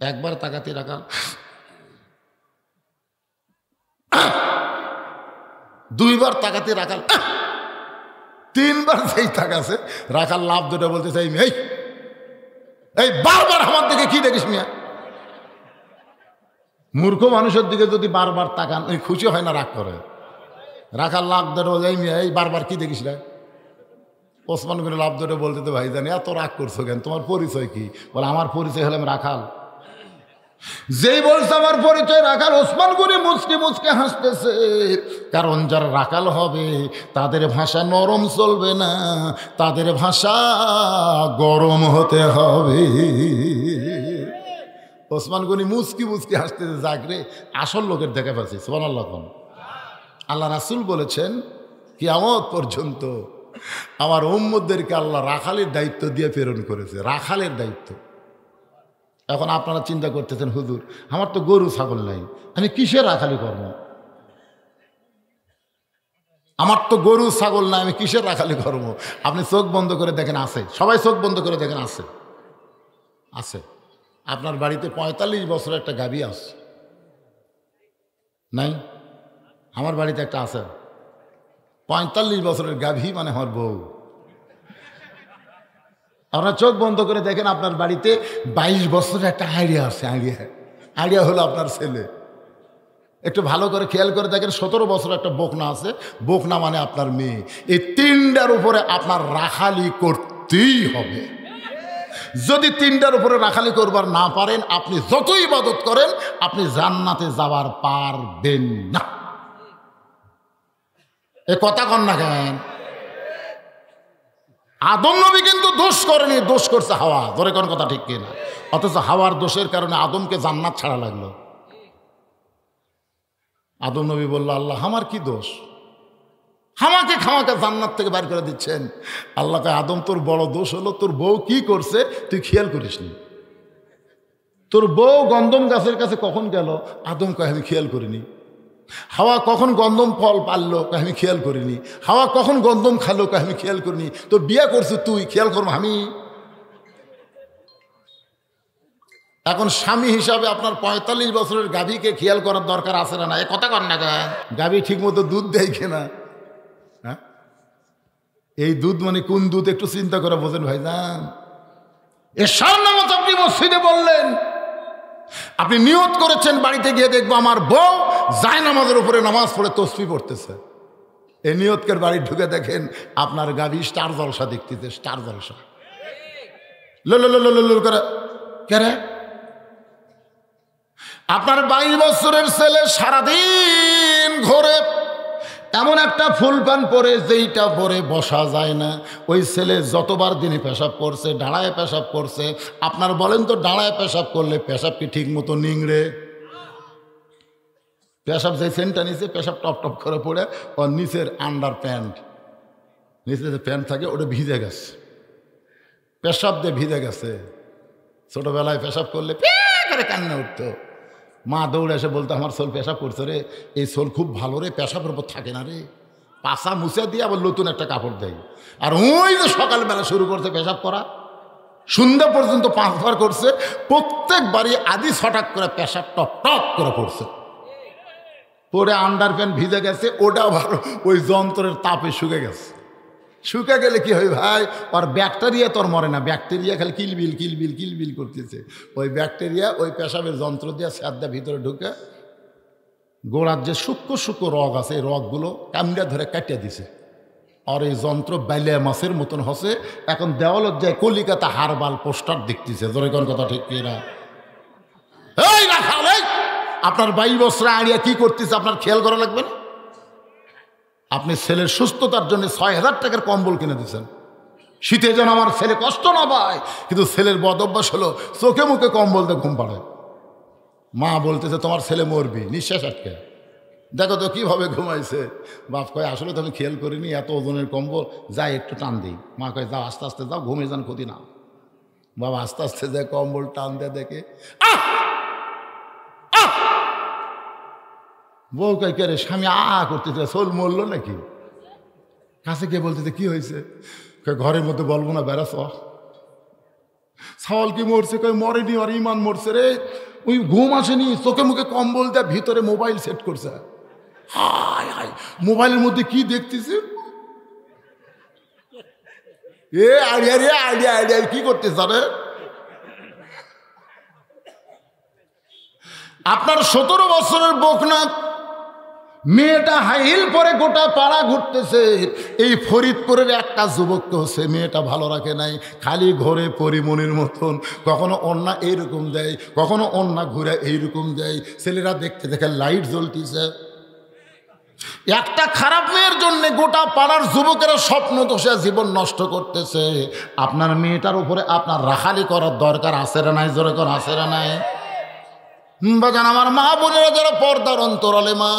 একবার তাকাতে রাখাল, 2 বার তাকাতে রাখাল, 3 বার যেই তাকাছে রাখাল লাভ দুটো বলতে চাই এই বারবার আমার দিকে কি দেখিস মিয়া? মূর্খ মানুষের দিকে যদি বারবার তাকান ওই খুশি হয় না রাগ করে? রাখাল লাভ দুটো বলে এই বারবার কি দেখিস রে? ওসমান গনি লাভ দুটো বলতে তো ভাই জানি এত রাগ করছো কেন? তোমার পরিচয় কি? বলে আমার পরিচয় হলাম রাখাল। যেই বলছে আমার পরিচয় রাখাল, ওসমান গনি মুচকি মুচকি হাসতেছে। কারণ যারা রাখাল হবে তাদের ভাষা নরম চলবে না, তাদের ভাষা গরম হতে হবে। ওসমান গনি মুচকি মুচকি হাসতেছে, জাগরে আসল লোকের দেখা পাচ্ছি। সুবহানাল্লাহ। আল্লাহ রাসূল বলেছেন কিয়ামত পর্যন্ত আমার উম্মতদেরকে আল্লাহ রাখালের দায়িত্ব দিয়ে প্রেরণ করেছে, রাখালের দায়িত্ব। এখন আপনারা চিন্তা করতেছেন, হুজুর আমার তো গরু ছাগল নাই, আমি কিসের রাখালি করব? আমার তো গরু ছাগল নাই, আমি কিসের রাখালি করব? আপনি চোখ বন্ধ করে দেখেন, আছে। সবাই চোখ বন্ধ করে দেখেন, আছে। আছে। আপনার বাড়িতে ৪৫ বছরের একটা গাভী আছে নাই? আমার বাড়িতে একটা আছে ৪৫ বছরের গাভী, মানে আমার বউ। আপনার চোখ বন্ধ করে দেখেন, আপনার বাড়িতে ২২ বছরের একটা আইডিয়া আছে। আইডিয়া হলো আপনার ছেলে। একটু ভালো করে খেয়াল করে দেখেন, ১৭ বছরের একটা বকনা আছে, বকনা মানে আপনার মেয়ে। এই তিনটার উপরে আপনার রাখালি করতেই হবে। যদি তিনটার উপরে রাখালি করবার না পারেন, আপনি যতই ইবাদত করেন আপনি জান্নাতে যাবার পারবেন না। এ কথা কন না কেন? আদম নবী কিন্তু দোষ করেনি, দোষ করছে হাওয়া। ধরে কোন কথা ঠিক কিনা? অথচ হাওয়ার দোষের কারণে আদমকে জান্নাত ছাড়া লাগলো। আদম নবী বলল, আল্লাহ আমার কি দোষ? হামাকে খামাকে জান্নাত থেকে বাইর করে দিচ্ছেন। আল্লাহ কয়, আদম তোর বড় দোষ হলো তোর বউ কি করছে তুই খেয়াল করিসনি। তোর বউ গন্ধম গাছের কাছে কখন গেল? আদম কয় আমি খেয়াল করিনি। হাওয়া কখন গন্ধম ফল পারলো? আমি খেয়াল করিনি। হাওয়া কখন গন্ধম খালো? আমি খেয়াল করিনি। তো বিয়ে করছো তুই, খেয়াল করবো আমি? এখন স্বামী হিসাবে আপনার ৪৫ বছরের গাভীকে খেয়াল করার দরকার আছে না? এ কথা কর না কেন? গাভী ঠিক মতো দুধ দেয় কিনা? হ্যাঁ, এই দুধ মানে কোন দুধ একটু চিন্তা করে বোঝেন ভাইজান। এশার নামাজ আপনি মসজিদে বললেন, আপনি নিয়ত করেছেন বাড়িতে গিয়ে দেখবো আমার বউ জায়নামাজের উপরে নামাজ পড়ে তসবিহ পড়তেছে। এই নিয়তকের বাড়ি ঢুকে দেখেন আপনার গাভী স্টার জলসা দেখতেছে, স্টার জলসা। লো করে কেরে আপনার ২২ বছরের ছেলে সারাদিন ঘরে এমন একটা ফুল প্যান্ট পরে যেইটা পরে বসা যায় না। ওই ছেলে যতবার দিনে পেশাব করছে, দাঁড়ায় পেশাব করছে। আপনার বলেন তো, দাঁড়ায় পেশাব করলে পেশাব কি ঠিক মতো নিংড়ে? পেশাব যে সেন্টটা নিচে পেশাব টপ টপ করে পড়ে ওর নিচের আন্ডার প্যান্ট, নিচে যে প্যান্ট থাকে ওটা ভিজে গেছে, পেশাব দিয়ে ভিজে গেছে। ছোটবেলায় পেশাব করলে করে কান্না উঠতো, মা দৌড়ে এসে বলতো আমার সোল পেশাব করছে রে, এই সোল খুব ভালো রে, পেশাবের উপর থাকে না রে। পাশা মুছে দিয়ে আবার নতুন একটা কাপড় দেয়। আর ওই যে সকালবেলা শুরু করছে পেশাব করা, সন্ধ্যা পর্যন্ত 5 বার করছে, প্রত্যেকবারই আদি ছটাক করে পেশাব টপ টপ করে পড়ছে। পরে আন্ডার প্যান্ট ভিজে গেছে, ওটা আবার ওই যন্ত্রের তাপে শুকে গেছে। শুকে গেলে কি হয় ভাই, ওর ব্যাকটেরিয়া তোর মরে না, ব্যাকটেরিয়া খালি কিলবিল কিলবিল কিলবিল করতেছে। ওই ব্যাকটেরিয়া ওই পেশাবের যন্ত্র দিয়ে স্যাদা ভিতরে ঢুকে গোড়ার যে সূক্ষ্ম সূক্ষ্ম রগ আছে, এই রগগুলো কামড়া ধরে কাটিয়ে দিছে। আর এই যন্ত্র বাইলিয়া মাছের মতন হসে। এখন দেওয়ালত যায় কলিকাতা হারবাল পোস্টার দেখতেছে। ধরে কোন কথা ঠিক কিনা? এই রাখাল, আপনার 22 বছর আড়িয়া কি করতেছে আপনার খেয়াল করা লাগবে না? আপনি ছেলের সুস্থতার জন্য ৬,০০০ টাকার কম্বল কিনে দিচ্ছেন, শীতে যেন আমার ছেলে কষ্ট না পায়। কিন্তু ছেলের বদ অভ্যাস হলো চোখে মুখে কম্বল দিয়ে ঘুম পাড়ায়। মা বলতেছে তোমার ছেলে মরবি, নিঃশ্বাস আটকে, দেখো তো কিভাবে ঘুমাইছে। বাপ কয় আসলে তো আমি খেয়াল করিনি, এত ওজনের কম্বল, যাই একটু টান দিই। মা কয় যাও আস্তে আস্তে যাও, ঘুমিয়ে যান, ক্ষতি না। বাবা আস্তে আস্তে যায়, কম্বল টান দিয়ে দেখে বউ কয় কে রে, স্বামী করতেছে, সোল মরলো নাকি? কাছে কে বলতেছে কি হয়েছে? ঘরের মধ্যে বলবো না, বেড়াস ছাওয়াল কি মরছে? কয় মরেনি, আর ইমান মরছে রে। ওই ঘুম আসেনি, চোখে মুখে কম্বল দেয়, ভিতরে মোবাইল সেট করছে। হায় হায়, মোবাইলের মধ্যে কি দেখতেছে? এ আইডিয়া রে, আইডিয়া আইডিয়া কি করতে জানে? আপনার 17 বছরের বকনা মেয়েটা হাইল পরে গোটা পাড়া ঘুরতেছে। এই ফরিদপুরের একটা যুবককেও সে মেয়েটা ভালো রাখে নাই, খালি ঘরে পরিমণির মতন, কখনো অন্যা এইরকম দেয়, কখনো অন্যা ঘুরে এইরকম দেয়। ছেলেরা দেখতে দেখে লাইট জ্বলতেছে। একটা খারাপ মেয়ের জন্য গোটা পাড়ার যুবকেরা স্বপ্ন দোষে জীবন নষ্ট করতেছে। আপনার মেয়েটার উপরে আপনার রাখালি করার দরকার আছে না নাই? জোরে কর, আছে না নাই? বাজান আমার মা বোনেরা যারা পর্দার অন্তরালে মা,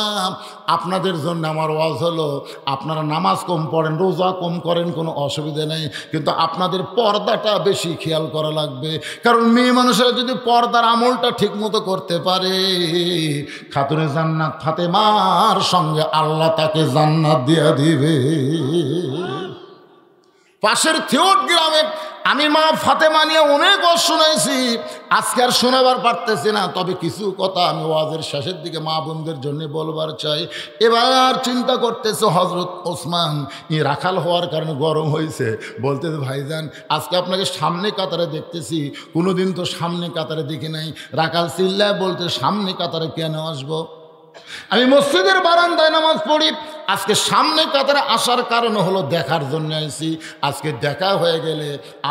আপনাদের জন্য আমার ওয়াজ হলো, আপনারা নামাজ কম পড়েন, রোজা কম করেন, কোনো অসুবিধা নেই, কিন্তু আপনাদের পর্দাটা বেশি খেয়াল করা লাগবে। কারণ মেয়ে মানুষেরা যদি পর্দার আমলটা ঠিক মতো করতে পারে, খাতুনে জান্নাত ফাতেমার সঙ্গে আল্লাহ তাকে জান্নাত দিয়া দিবে। পাশের থিওট গ্রামে আমি মা ফাতেমা নিয়ে অনেক ওয়াজ শোনাইছি, আজকে আর শোনাবার পারতেছি না, তবে কিছু কথা আমি ওয়াজের শেষের দিকে মা বোনদের জন্য বলবার চাই। এবার চিন্তা করতেছে হজরত ওসমান রাখাল হওয়ার কারণে গরম হয়েছে, বলতেছে ভাইজান আজকে আপনাকে সামনে কাতারে দেখতেছি, কোনোদিন তো সামনে কাতারে দেখি নাই। রাখাল চিল্লায় বলতে সামনে কাতারে কেন আসবো? আমি মসজিদের বারান্দায় নামাজ পড়ি, আজকে সামনে কাতারে আসার কারণ হলো দেখার জন্য আইছি। আজকে দেখা হয়ে গেলে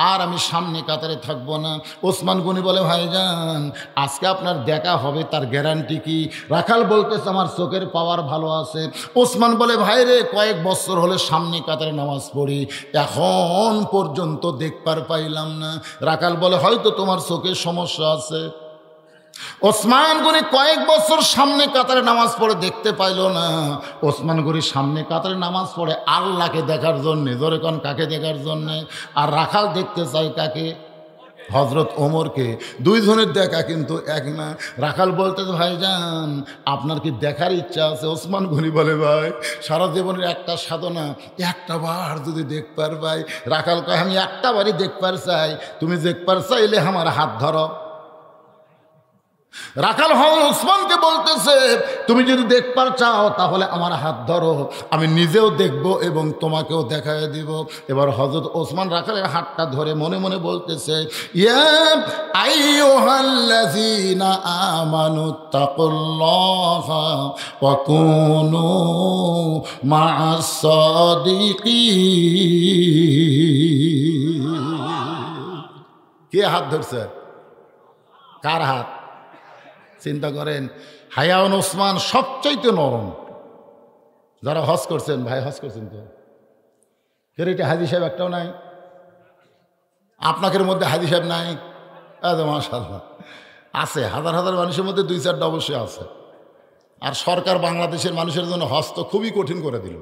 আর আমি সামনে কাতারে থাকবো না। ওসমান গনি বলে ভাইজান আজকে আপনার দেখা হবে, তার গ্যারান্টি কি? রাখাল বলতেছে আমার চোখের পাওয়ার ভালো আছে। ওসমান বলে ভাই রে, কয়েক বছর হলে সামনে কাতারে নামাজ পড়ি, এখন পর্যন্ত দেখবার পাইলাম না। রাখাল বলে হয়তো তোমার চোখের সমস্যা আছে। ওসমান গনি কয়েক বছর সামনে কাতারে নামাজ পড়ে দেখতে পাইল না। ওসমান গনি সামনে কাতারে নামাজ পড়ে আল্লাহকে দেখার জন্যে। জোরে কোন, কাকে দেখার জন্যে? আর রাখাল দেখতে চাই কাকে? হজরত ওমরকে। দুইজনের দেখা কিন্তু এক না। রাখাল বলতে ভাইজান আপনার কি দেখার ইচ্ছা আছে? ওসমান গনি বলে ভাই সারা জীবনের একটা সাধনা, একটা বার যদি দেখবার পাই। রাখাল কয় আমি একটা বারই দেখবার চাই, তুমি দেখবার চাইলে আমার হাত ধরো। রাখাল হল ওসমানকে বলতেছে তুমি যদি দেখবার চাও তাহলে আমার হাত ধরো, আমি নিজেও দেখব এবং তোমাকেও দেখায় দিব। এবার হযরত ওসমান রাখালের হাতটা ধরে মনে মনে বলতেছে ইয়া আইয়ুহাল্লাযীনা আমানুত্তাকুল্লাহা ওয়া কুনু মা'আস সাদিকিন। কে হাত ধরছে? কার হাত? চিন্তা করেন, হায়াউন ওসমান সবচাইতে নরম। যারা হজ করছেন, ভাই হজ করছেন তো, ফের এটা হাজি সাহেব একটাও নাই? আপনাদের মধ্যে হাজি সাহেব নাই? মাশাআল্লাহ আছে, হাজার হাজার মানুষের মধ্যে দুই চারটা অবশ্যই আছে। আর সরকার বাংলাদেশের মানুষের জন্য হজ তো খুবই কঠিন করে দিল।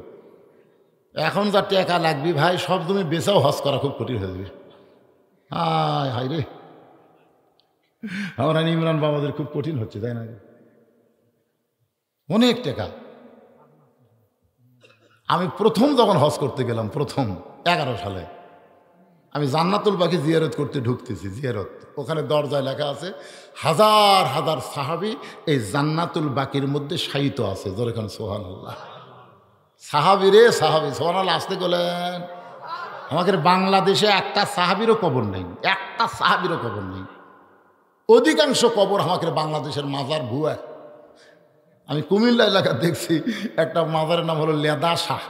এখন যা টাকা লাগবে ভাই, সব তুমি বেচাও হজ করা খুব কঠিন হয়ে যাবে। হায় হায় রে, আমার ইমরান বাবাদের খুব কঠিন হচ্ছে, তাই না? অনেক টাকা। আমি প্রথম যখন হজ করতে গেলাম, প্রথম 11 সালে, আমি জান্নাতুল বাকি জিয়ারত করতে ঢুকতেছি। জিয়ারত ওখানে দরজায় লেখা আছে হাজার হাজার সাহাবী এই জান্নাতুল বাকির মধ্যে শায়িত আছে। যেরকম সুবহানাল্লাহ, সাহাবী রে সাহাবী, সুবহানাল্লাহ আসতে গেলেন। আমাদের বাংলাদেশে একটা সাহাবীরও কবর নেই, একটা সাহাবীরও কবর নেই। অধিকাংশ কবর আমাদের বাংলাদেশের মাজার ভুয়া। আমি কুমিল্লা এলাকা দেখছি একটা মাজারের নাম হলো লেদা শাহ।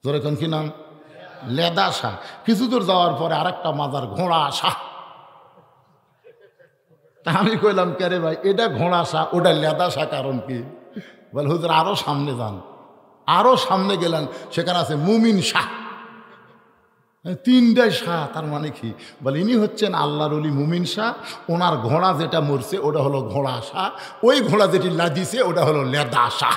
যেরকম কি নাম? লেদা শাহ। কিছু দূর যাওয়ার পরে আরেকটা মাজার ঘোড়া শাহ। তা আমি কইলাম কে রে ভাই, এটা ঘোড়া শাহ ওটা লেদা শাহ, কারণ কি? বলে হুজুর আরো সামনে যান। আরো সামনে গেলেন, সেখানে আছে মুমিন শাহ। 3টাই শাহ, তার মানে কি? বলে ইনি হচ্ছেন আল্লাহর ওলি মুমিন শাহ, ওনার ঘোড়া যেটা মরছে ওটা হলো ঘোড়া শাহ, ওই ঘোড়া যেটি লাদিছে ওটা হলো লেদা শাহ।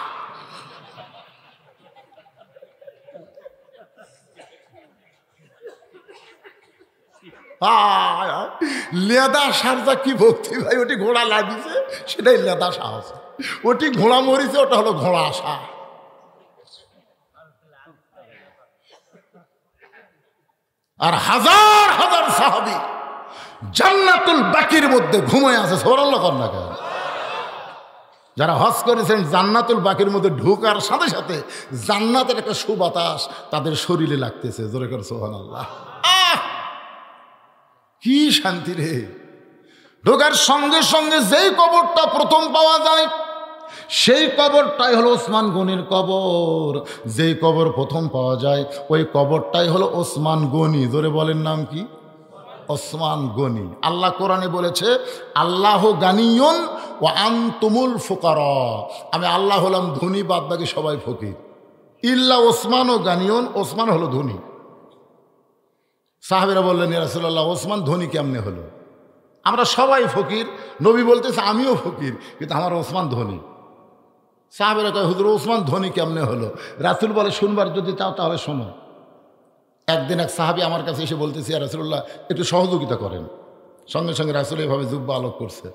লেদা শাহটা কি ভক্তি ভাই, ওটি ঘোড়া লাদিছে সেটাই লেদা শাহ আছে, ওটি ঘোড়া মরিছে ওটা হলো ঘোড়া শাহ। আর হাজার হাজার সাহাবী জান্নাতুল বাকির মধ্যে ঘুমায় আছে। সুবহানাল্লাহ কন্যা কেন? যারা হজ করেছেন জান্নাতুল বাকির মধ্যে ঢোকার সাথে সাথে জান্নাতের একটা সুবাতাস তাদের শরীরে লাগতেছে। জোরে করে সুবহানাল্লাহ। কি শান্তি রে! ঢোকার সঙ্গে সঙ্গে যেই কবরটা প্রথম পাওয়া যায় সেই কবরটাই হলো ওসমান গনির কবর। যেই কবর প্রথম পাওয়া যায় ওই কবরটাই হলো ওসমান গনি। ধরে বলেন নাম কি? ওসমান গনি। আল্লাহ কোরআনে বলেছে আল্লাহ গানিয়ুন ওয়া আনতুমুল ফুকারা, আমি আল্লাহ হলাম ধনী, বাদ বাকি সবাই ফকির। ইল্লা ওসমান ও গানিয়ুন, ওসমান হলো ধনী। সাহাবীরা বললেন ইয়া রাসূলুল্লাহ ওসমান ধনী কেমনে হলো? আমরা সবাই ফকির, নবী বলতেছে আমিও ফকির, কিন্তু আমার ওসমান ধনী। সাহাবীরা কয় হুজুর ওসমান ধনী কেমনে হলো? রাসূল বলে শুনবার যদি চাও তাহলে শোনো। একদিন এক সাহাবী আমার কাছে এসে বলতেছে ইয়া রাসূলুল্লাহ একটু সহযোগিতা করেন। সঙ্গে সঙ্গে রাসূল এভাবে জুব্বা আলোক করছে,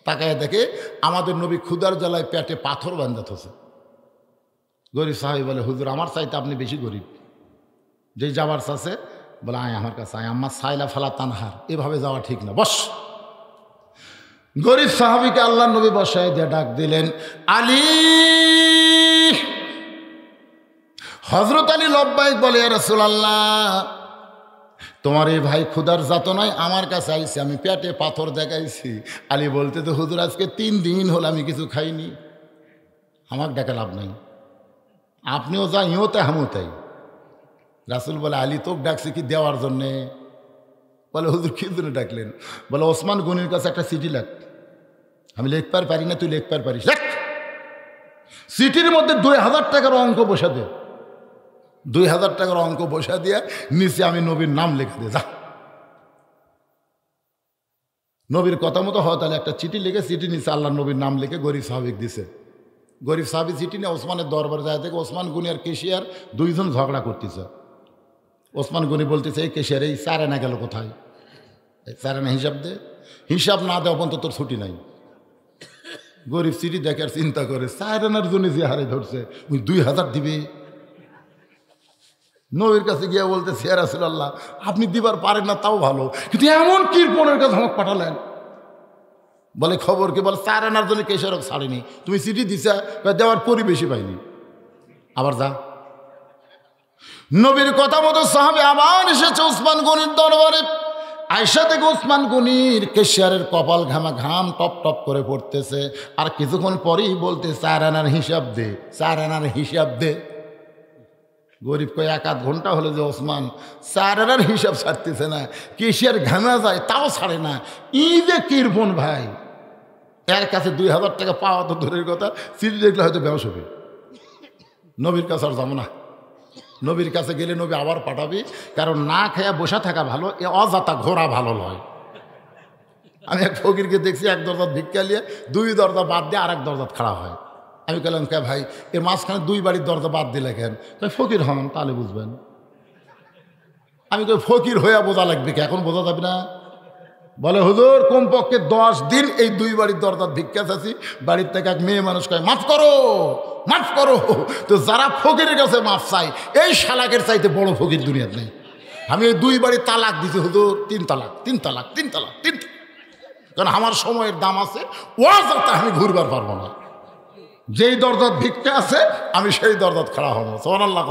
তাকায় দেখে আমাদের নবী ক্ষুধার জ্বালায় পেটে পাথর বাঁধাতেছে। গরিব সাহাবী বলে হুজুর আমার চাইতে আপনি বেশি গরিব, যেই যাওয়ার চাচ্ছে বলে আয় আমার কাছে আয়, আম্মা সাইলা ফালা তানহার, এভাবে যাওয়া ঠিক না, বস। গরিব সাহাবীকে আল্লাহ নবী বসায় দিয়ে ডাক দিলেন আলী। হযরত আলী লব্বাইক বলে ইয়া রাসূলুল্লাহ তোমার এই ভাই ক্ষুধার যাতনায় আমার কাছে আইছে, আমি পেটে পাথর দেখাইছি। আলী বলতে তো হুজুর আজকে 3 দিন হল আমি কিছু খাইনি, আমার ডাকা লাভ নাই, আপনিও যা ইও তাই আমিও তাই। রাসূল বলে আলী তোকে ডাকছি কি দেওয়ার জন্যে? বলে হুজুর কি জন্য ডাকলেন? বলে ওসমান গনির কাছে একটা চিঠি লেখ। আমি লিখতে পারি না, তুই লিখতে পারিস, লেখ। চিঠির মধ্যে 2000 টাকার অঙ্ক বসা দে, 2000 টাকার অঙ্ক বসা দিয়ে নিচে আমি নবীর নাম লিখে দে, যা। নবীর কথা মতো হয় তাহলে একটা চিঠি লিখে চিঠি নিচে আল্লাহ নবীর নাম লিখে গরিব সাহাবিক দিছে। গরিব সাহাবি চিঠি নিয়ে ওসমানের দরবার যায় থেকে ওসমান গনি আর কেশিয়ার দুইজন ঝগড়া করতেছে। ওসমান গনি বলতেছে এই কেশিয়ার এই 4 আনা গেল কোথায়? 4 আনা হিসাব দে, হিসাব না দেওয়া পর্যন্ত তোর ছুটি নাই। গরিব চিঠি দেখে আর চিন্তা করে 4 আনার জন্য যে হারে ধরছে ওই 2000 দিবে। নবীর কাছে গিয়ে বলতেছে ইয়া রাসূলুল্লাহ আপনি দিবার পারেন না তাও ভালো, কিন্তু এমন কৃপণের কাছে আমাকে পাঠালেন। বলে খবর কি? বলে 4 আনার জন্য কেশরক ছাড়েনি, তুমি চিঠি দিছা দেওয়ার পরিবেশই পাইনি, আবার যা। নবীর কথা মতো সাহাবী আবার এসেছে ওসমান গনির দরবারে। আয়েশা থেকে ওসমান গনির কেশিয়ারের কপাল ঘামা ঘাম টপ টপ করে পড়তেছে, আর কিছুক্ষণ পরেই বলতে 4 আনার হিসাব দে, 4 আনার হিসাব দে। গরিব কয় 1-8 ঘন্টা হলো যে ওসমান 4 আনার হিসাব ছাড়তেছে না, কেশিয়ার ঘামা যায় তাও ছাড়ে না। ই যে কৃপণ ভাই, এর কাছে 2000 টাকা পাওয়া তো দূরের কথা, চিঠি দেখলে হয়তো বেহস হবে। নবীর কাছে আর যাবো না, নবীর কাছে গেলে নবী আবার পাঠাবি, কারণ না খেয়ে বসে থাকা ভালো, এ অজাতা ঘোরা ভালো নয়। আমি এক ফকিরকে দেখছি এক দরজাত ভিক্ষা নিয়ে 2 দরজা বাদ দিয়ে আর এক দরজাত খাড়া হয়। আমি বললাম কে ভাই এর মাঝখানে 2 বাড়ির দরজা বাদ দিলে কেন? ফকির হন তাহলে বুঝবেন। আমি কই ফকির হইয়া বোঝা লাগবে কি, এখন বোঝা যাবে না? বলে হুজুর কমপক্ষে 10 দিন এই 2 বাড়ির দরজাত ভিক্ষা চাচ্ছি, বাড়ির থেকে এক মেয়ে মানুষ কয় মাফ করো মাফ করো। তো যারা ফকিরের কাছে মাফ চাই এই শালাকের চাইতে বড় ফকির দুনিয়ার নেই। আমি ওই 2 বাড়ির তালাক দিছি হুজুর, 3 তালাক 3 তালাক 3 তালাক 3, কারণ আমার সময়ের দাম আছে, ওয়াজটা আমি ঘুরবার পারবো না। যেই দরজাত ভিক্ষা আছে আমি সেই দরজাত খাড়া হবো। সুবহানাল্লাহ।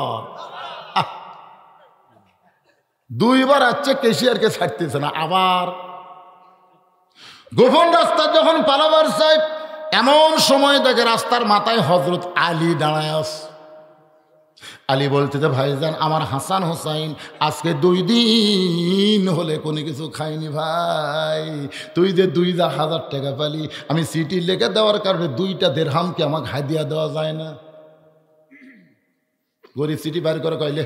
2 বার আসছে কেশিয়ারকে ছাড়তেছে না। আবার গোপন রাস্তা যখন পালাবার চাই এমন সময় দেখে রাস্তার মাথায় হযরত আলী দাঁড়ায় আছে। আলী বলতে যে ভাইজান আমার হাসান হোসাইন আজকে 2 দিন হলে কোনো কিছু খাইনি ভাই, তুই যে 2000 টাকা পালি, আমি চিঠি লিখে দেওয়ার কারণে 2টা দিরহামকে আমাকে হাদিয়া দেওয়া যায় না। গরিব চিঠি বাইর করে কইলে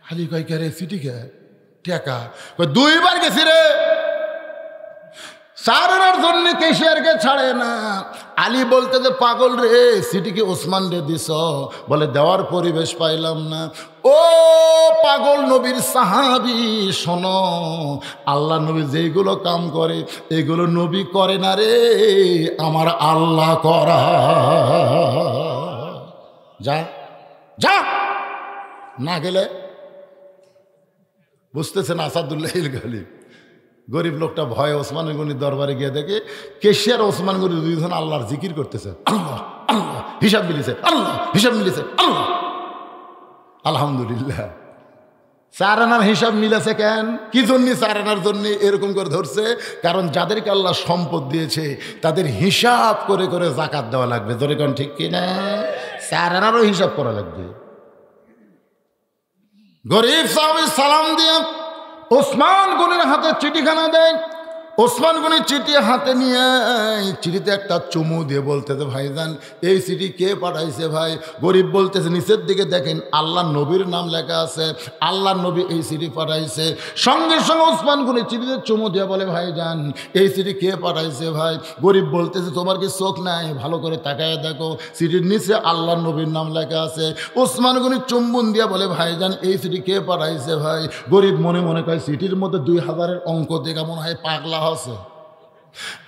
আলী কয় কে রে চিঠি কে টাকা? 2 বার গেছি রে, 4 আনার জন্য কেশিয়ারকে ছাড়ে না। আলী বলতে যে পাগল রে চিঠি কি ওসমান রে দিছ? বলে দেওয়ার পরিবেশ পাইলাম না। ও পাগল নবীর সাহাবী শোনো, আল্লাহ নবী যেইগুলো কাম করে এগুলো নবী করে না রে, আমার আল্লাহ করা। যা যা না গেলে বুঝতেছেন আসাদুল্লাহ গালিব। গরিব লোকটা ভয়ে ওসমান গনির দরবারে গিয়ে দেখে কেশিয়ার ওসমান গনি 2 জন আল্লাহর জিকির করতেছে। আল্লাহ আল্লাহ হিসাব মিলিছে, আল্লাহ হিসাব মিলিছে, আল্লাহ আলহামদুলিল্লাহ। 4 আনার হিসাব মিলেছে কেন? কি জন্য 4 আনার জন্য এরকম করে ধরছে? কারণ যাদেরকে আল্লাহ সম্পদ দিয়েছে তাদের হিসাব করে করে যাকাত দেওয়া লাগবে। ধরে কোন ঠিক কিনা? 4 আনারও হিসাব করা লাগবে। গরিব সাহাবী সালাম দিয়ে ওসমান গনির হাতে চিঠিখানা দেয়। ওসমান গনি চিঠি হাতে নিয়ে চিঠিতে একটা চুমু দিয়ে বলতেছে, ভাইজান এই চিঠি কে পাঠাইছে ভাই? গরিব বলতেছে, নিচের দিকে দেখেন আল্লাহ নবীর নাম লেখা আছে, আল্লাহ নবী এই চিঠি পাঠাইছে। সঙ্গে সঙ্গে ওসমান গনি চিঠিতে চুমু দিয়ে বলে, ভাইজান এই চিঠি কে পাঠাইছে ভাই? গরিব বলতেছে, তোমার কি চোখ নাই? ভালো করে তাকায় দেখো, চিঠির নিচে আল্লাহ নবীর নাম লেখা আছে। ওসমান গনি চুম্বন দিয়ে বলে, ভাইজান এই চিঠি কে পাঠাইছে ভাই? গরিব মনে মনে কয়, চিঠির মধ্যে 2000-এর অঙ্ক দেখা মনে হয় পাগলা আছে।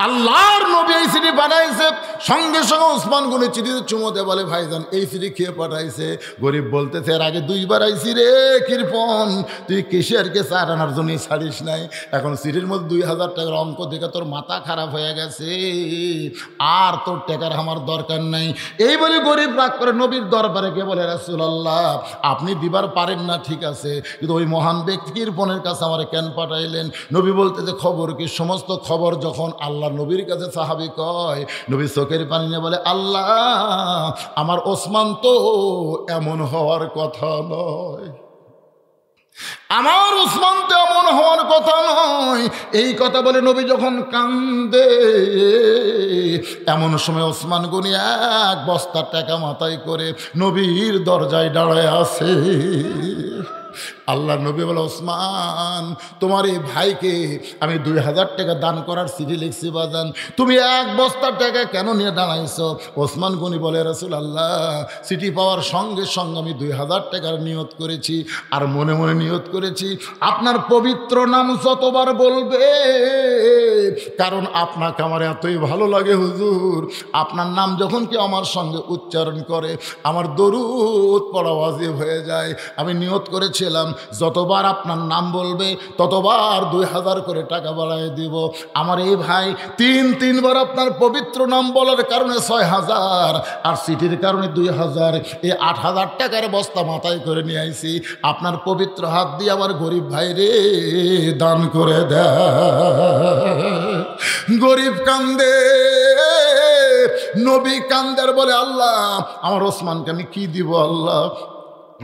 আল্লাহর নবী এই চিঠি পাঠাইছে। সঙ্গে সঙ্গে ওসমান গনি চিঠিতে চুমোতে বলে, ভাইজান এই চিঠি কে পাঠাইছে? গরিব বলতেছে, এর আগে 2বার আইছি রে কৃপন, তুই কিসেরকে 4 আনার জন্য ছাড়িস নাই? এখন চিঠির মধ্যে 2000 টাকার অঙ্ক দেখে তোর মাথা খারাপ হয়ে গেছে, আর তোর টাকার আমার দরকার নাই। এই বলে গরিব রাগ করে নবীর দরবারে গিয়ে বলে, রাসূলুল্লাহ আপনি দিবার পারেন না ঠিক আছে, কিন্তু ওই মহান ব্যক্তি কৃপনের কাছে আমার কেন পাঠাইলেন? নবী বলতেছে, খবর কি? সমস্ত খবর যখন আল্লাহ নবীর কাছে সাহাবী কয়, নবী চোখের পানি নিয়ে বলে, আল্লাহ আমার ওসমান তো এমন হওয়ার কথা নয়, আমার ওসমান তো এমন হওয়ার কথা নয়। এই কথা বলে নবী যখন কান্দে, এমন সময় ওসমান গনি 1 বস্তা টাকা মাথায় করে নবীর দরজায় দাঁড়ায় আছে। আল্লাহ নবী বলে, ওসমান তোমার এই ভাইকে আমি 2000 টাকা দান করার চিঠি লিখছি বাজান, তুমি 1 বস্তা টাকা কেন নিয়ে দাঁড়াইছো? ওসমান গনি বলে, রাসূলুল্লাহ চিঠি পাওয়ার সঙ্গে সঙ্গে আমি 2000 টাকার নিয়ত করেছি, আর মনে মনে নিয়ত করেছি আপনার পবিত্র নাম যতবার বলবে, কারণ আপনাকে আমার এতই ভালো লাগে হুজুর, আপনার নাম যখন কেউ আমার সঙ্গে উচ্চারণ করে আমার দরুদ পড়া ওয়াজিব হয়ে যায়। আমি নিয়ত করেছিলাম যতবার আপনার নাম বলবে ততবার 2000 করে টাকা বাড়ায় দিব। আমার এই ভাই 3বার আপনার পবিত্র নাম বলার কারণে 6000, আর চিঠির কারণে 2000, এই 8000 টাকার বস্তা মাথায় করে নিয়ে আইছি, আপনার পবিত্র হাত দিয়ে আমার গরিব ভাই রে দান করে দেয়। গরিব কান্দে, নবী কান্দের বলে, আল্লাহ আমার ওসমানকে আমি কি দিব? আল্লাহ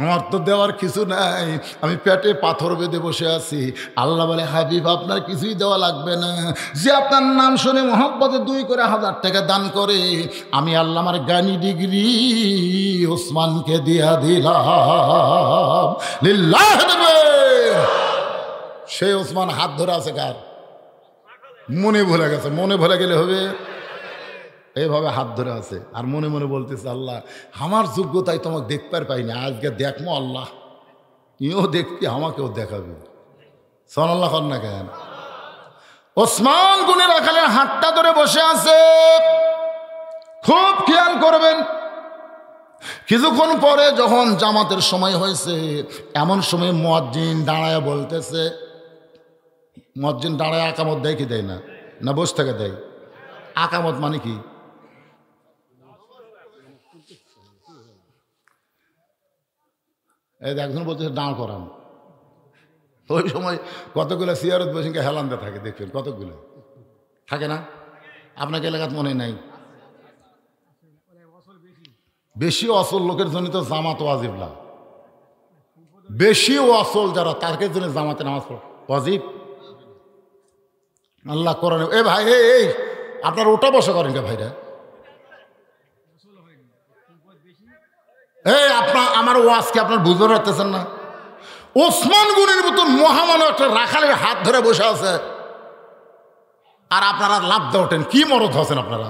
আমার তো দেওয়ার কিছু নাই, আমি পেটে পাথর বেঁধে বসে আছি। আল্লাহ বলে, হাবিব আপনার কিছুই দেওয়া লাগবে না, যে আপনার নাম শুনে মহব্বতে 2 করে 1000 টাকা দান করে, আমি আল্লাহ আমার জ্ঞানী ডিগ্রি ওসমানকে দিয়া দিলাম। লিল্লাহ সেই ওসমান হাত ধরে আছে কার? মনে ভুলে গেছে। মনে ভুলে গেলে হবে? এইভাবে হাত ধরে আছে আর মনে মনে বলতেছে, আল্লাহ আমার যোগ্যতায় তোমাকে দেখতে পাই না, আজকে দেখমো আল্লাহ, ইও দেখতে আমাকেও দেখাবে। সাল্লাল্লাহু আলাইহি না কেন? ওসমান গনি রাখালের হাতটা ধরে বসে আছে। খুব খেয়াল করবেন, কিছুক্ষণ পরে যখন জামাতের সময় হয়েছে, এমন সময় মুয়াজ্জিন দাঁড়ায় বলতেছে, মুয়াজ্জিন দাঁড়ায় আকামত দেয় কি দেয় না? না বসে থেকে দেয়? আকামত মানে কি? এই একজন বলতেছে দাঁড় করান, ওই সময় কতগুলো সিয়ারত বসে হেলানতে থাকে, দেখবেন কতগুলো থাকে না? আপনাকে এলাকাত মনে নাই? বেশি অসল লোকের জন্য তো জামাত ওয়াজিব না, বেশি অসল যারা তাদের জন্য জামাতে নামাজ ওয়াজিব। আল্লাহ কোরআনে, এ ভাই এই আপনার ওটা বসা করেন কে ভাইরা? এই আপনার আমার ওয়াজকে আপনার বুঝতে পারতেছেন না? ওসমান গনির মতন মহামানব একটা রাখালের হাত ধরে বসে আছে, আর আপনারা লাভ দেওয়াটেন কি মরদ হচ্ছেন আপনারা?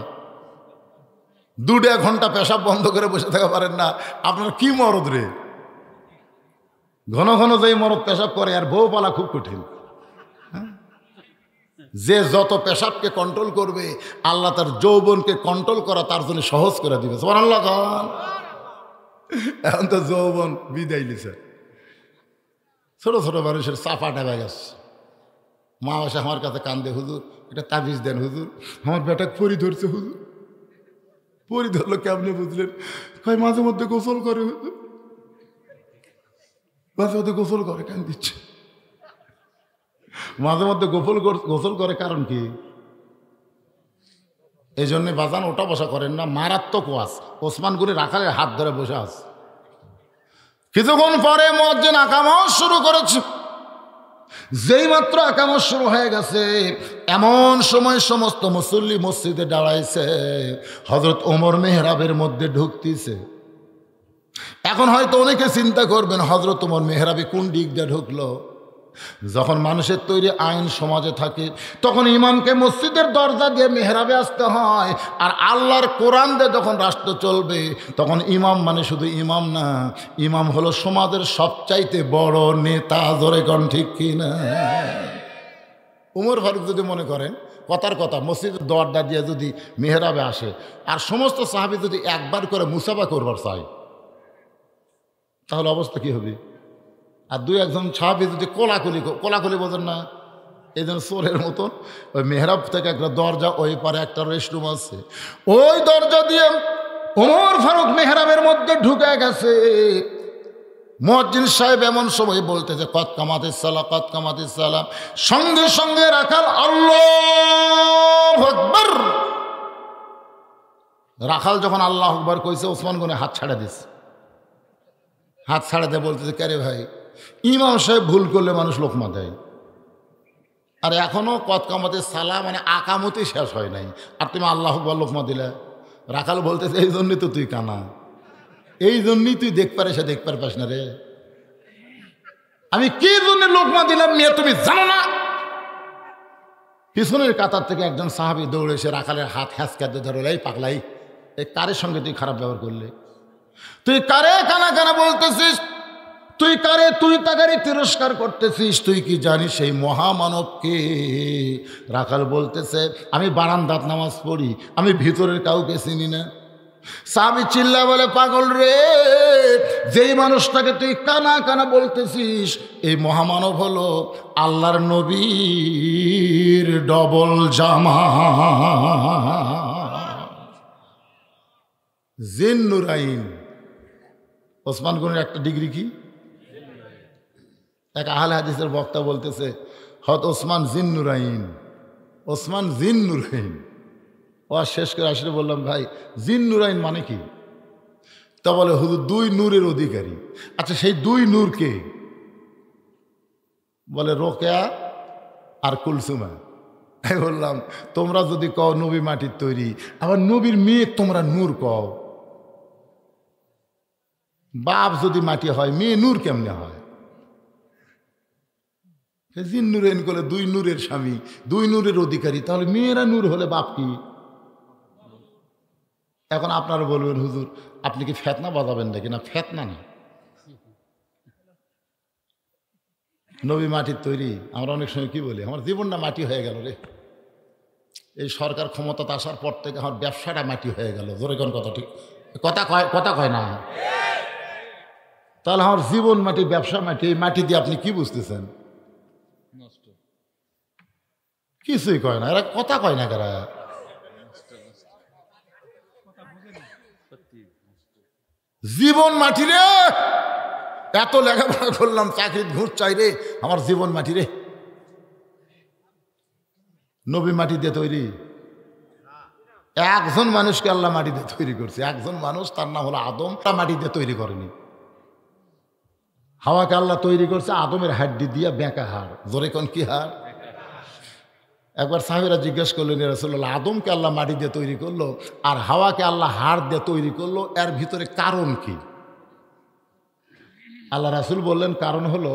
2 ঘন্টা পেশাব বন্ধ করে বসে থাকা পারেন না, আপনার কি মরদ রে? ঘন ঘন যেই মরদ পেশাব করে আর বউ পালা খুব কঠিন। যে যত পেশাবকে কন্ট্রোল করবে আল্লাহ তার যৌবনকে কন্ট্রোল করা তার জন্য সহজ করে দিবে। সুবহানাল্লাহ। এখন তো যৌবন বিদায় নিছে, ছোট ছোট মানুষের চাপা ডাবা গেছে। মা এসে আমার কাছে কান্দে, হুজুর এটা তাবিজ দেন হুজুর, আমার বেটা পরি ধরছে হুজুর। পরি ধরলো কেমনে বুঝলেন? কয় মাঝে মধ্যে গোসল করে হুজুর, মাঝে মধ্যে গোসল করে, কেন দিচ্ছে মাঝে মধ্যে গোসল করে, কারণ কি? এই জন্য বাজান ওটা বসা করেন না, মারাত্মক ওয়াজ। ওসমান গনি রাখালের হাত ধরে বসে আছে। কিছুক্ষণ পরে মুয়াজ্জিন আকামত শুরু করেছে। যেই মাত্র আকামত শুরু হয়ে গেছে, এমন সময় সমস্ত মুসল্লি মসজিদে দাঁড়াইছে, হযরত ওমর মেহরাবের মধ্যে ঢুকতেছে। এখন হয়তো অনেকে চিন্তা করবেন হযরত ওমর মেহরাবে কোন দিক দিয়ে ঢুকলো। যখন মানুষের তৈরি আইন সমাজে থাকে, তখন ইমামকে মসজিদের দরজা দিয়ে মেহরাবে আসতে হয়। আর আল্লাহর কোরআন দিয়ে যখন রাষ্ট্র চলবে, তখন ইমাম মানে শুধু ইমাম না, ইমাম হলো সমাজের সবচাইতে বড় নেতা। জোরে কোন ঠিক কিনা? উমর ফারুক যদি মনে করেন কথার কথা মসজিদের দরজা দিয়ে যদি মেহরাবে আসে, আর সমস্ত সাহাবী যদি একবার করে মুসাফা করবার চায়, তাহলে অবস্থা কি হবে? আর দুই একজন সাহাবী যদি কোলাকুলি বোঝেন না, এই জন্য চোরের মতন ওই মেহরাব থেকে একটা দরজা, ওই পারে একটা রেস্টরুম আছে, ওই দরজা দিয়ে ওমর ফারুক মেহরাবের মধ্যে ঢুকে গেছে। মুয়াজ্জিন সাহেব এমন সময় বলতেছে কদ কামাতিস সালাহ, কদ কামাতিস সালাহ। সঙ্গে সঙ্গে রাখাল আল্লাহু আকবার। রাখাল যখন আল্লাহু আকবার কইছে, ওসমান গনি হাত ছাড়া দিছে। হাত ছাড়া দিয়ে বলতেছে, কে রে ভাই, ইমাম সাহেব ভুল করলে মানুষ লোকমা দেয়, আর এখনো কদ কামাতিস সালাহ মানে আকামতি শেষ হয় নাই, আর তুমি আল্লাহু আকবার লোকমা দিলে। রাখাল বলতেছে, এই জন্যই তো তুই কানা, এই জন্যই তুই দেখতে পাস না রে। আমি কি জন্য লোকমা দিলাম মেয়ে তুমি জানো না? পিছনের কাতার থেকে একজন সাহাবী দৌড়ে এসে রাখালের হাত হ্যাঁচকাতে ধরল, এই পাগলাই, এই কারের সঙ্গে তুই খারাপ ব্যবহার করলে? তুই কারে কানা কানা বলতেছিস? তুই কারে, তুই তাকারে তিরস্কার করতেছিস? তুই কি জানিস সেই মহামানবকে? রাখাল বলতেছে, আমি বারান্দাত নামাজ পড়ি, আমি ভিতরের কাউকে চিনি না। সাহাবী চিল্লা বলে, পাগল রে, যেই মানুষটাকে তুই কানা কানা বলতেছিস, এই মহামানব হলো আল্লাহর নবীর ডবল জামা জিন্নুরাইন। ওসমান গনির একটা ডিগ্রি কি? এক আহলে হাদিসের বক্তা বলতেছে, হত ওসমান জিন্নুরাইন, ওসমান জিন্নুরাইন। ও শেষ করে আসলে বললাম, ভাই জিন্নুরাইন মানে কি? তা বলে, হুজুর দুই নূরের অধিকারী। আচ্ছা, সেই দুই নূর কে? বলে রোকেয়া আর কুলসুমা। আমি বললাম, তোমরা যদি কও নবী মাটির তৈরি, আবার নবীর মেয়ে তোমরা নূর কও। বাপ যদি মাটি হয়, মেয়ে নূর কেমনে হয়? জিন্নুরাইন করলে দুই নূরের স্বামী, দুই নূরের অধিকারী, তাহলে মেয়েরা নূর হলে বাপ কি? এখন আপনারা বলবেন, হুজুর আপনি কি ফেতনা বাজাবেন নাকি? না, ফেতনা না, নবী মাটির তৈরি। আমরা অনেক সময় কি বলি, আমার জীবনটা মাটি হয়ে গেল রে, এই সরকার ক্ষমতাতে আসার পর থেকে আমার ব্যবসাটা মাটি হয়ে গেল। জোরে কোন কথা ঠিক? কথা কয় না? তাহলে আমার জীবন মাটি, ব্যবসা মাটি, এই মাটি দিয়ে আপনি কি বুঝতেছেন? কিছুই কয় না এরা, কথা কয় না কারা। জীবন মাটি রে, এত লেখাপড়া করলাম, চাকরির ঘুষ চাই রে, আমার জীবন মাটি রে। নবী মাটি দিয়ে তৈরি? একজন মানুষকে আল্লাহ মাটি দিয়ে তৈরি করছে, একজন মানুষ, তার নাম হলো আদম, তা মাটি দিয়ে তৈরি করেনি। হাওয়াকে আল্লাহ তৈরি করছে আদমের হাড্ডি দিয়ে, বেঁকা হাড়। জোরে কোন কি হাড়? একবার সাহাবীরা জিজ্ঞেস করলেন, ইয়া রাসূলুল্লাহ, আদমকে আল্লাহ মাটি দিয়ে তৈরি করলো আর হাওয়াকে আল্লাহ হাড় দিয়ে তৈরি করলো, এর ভিতরে কারণ কি? আল্লাহ রাসূল বললেন, কারণ হলো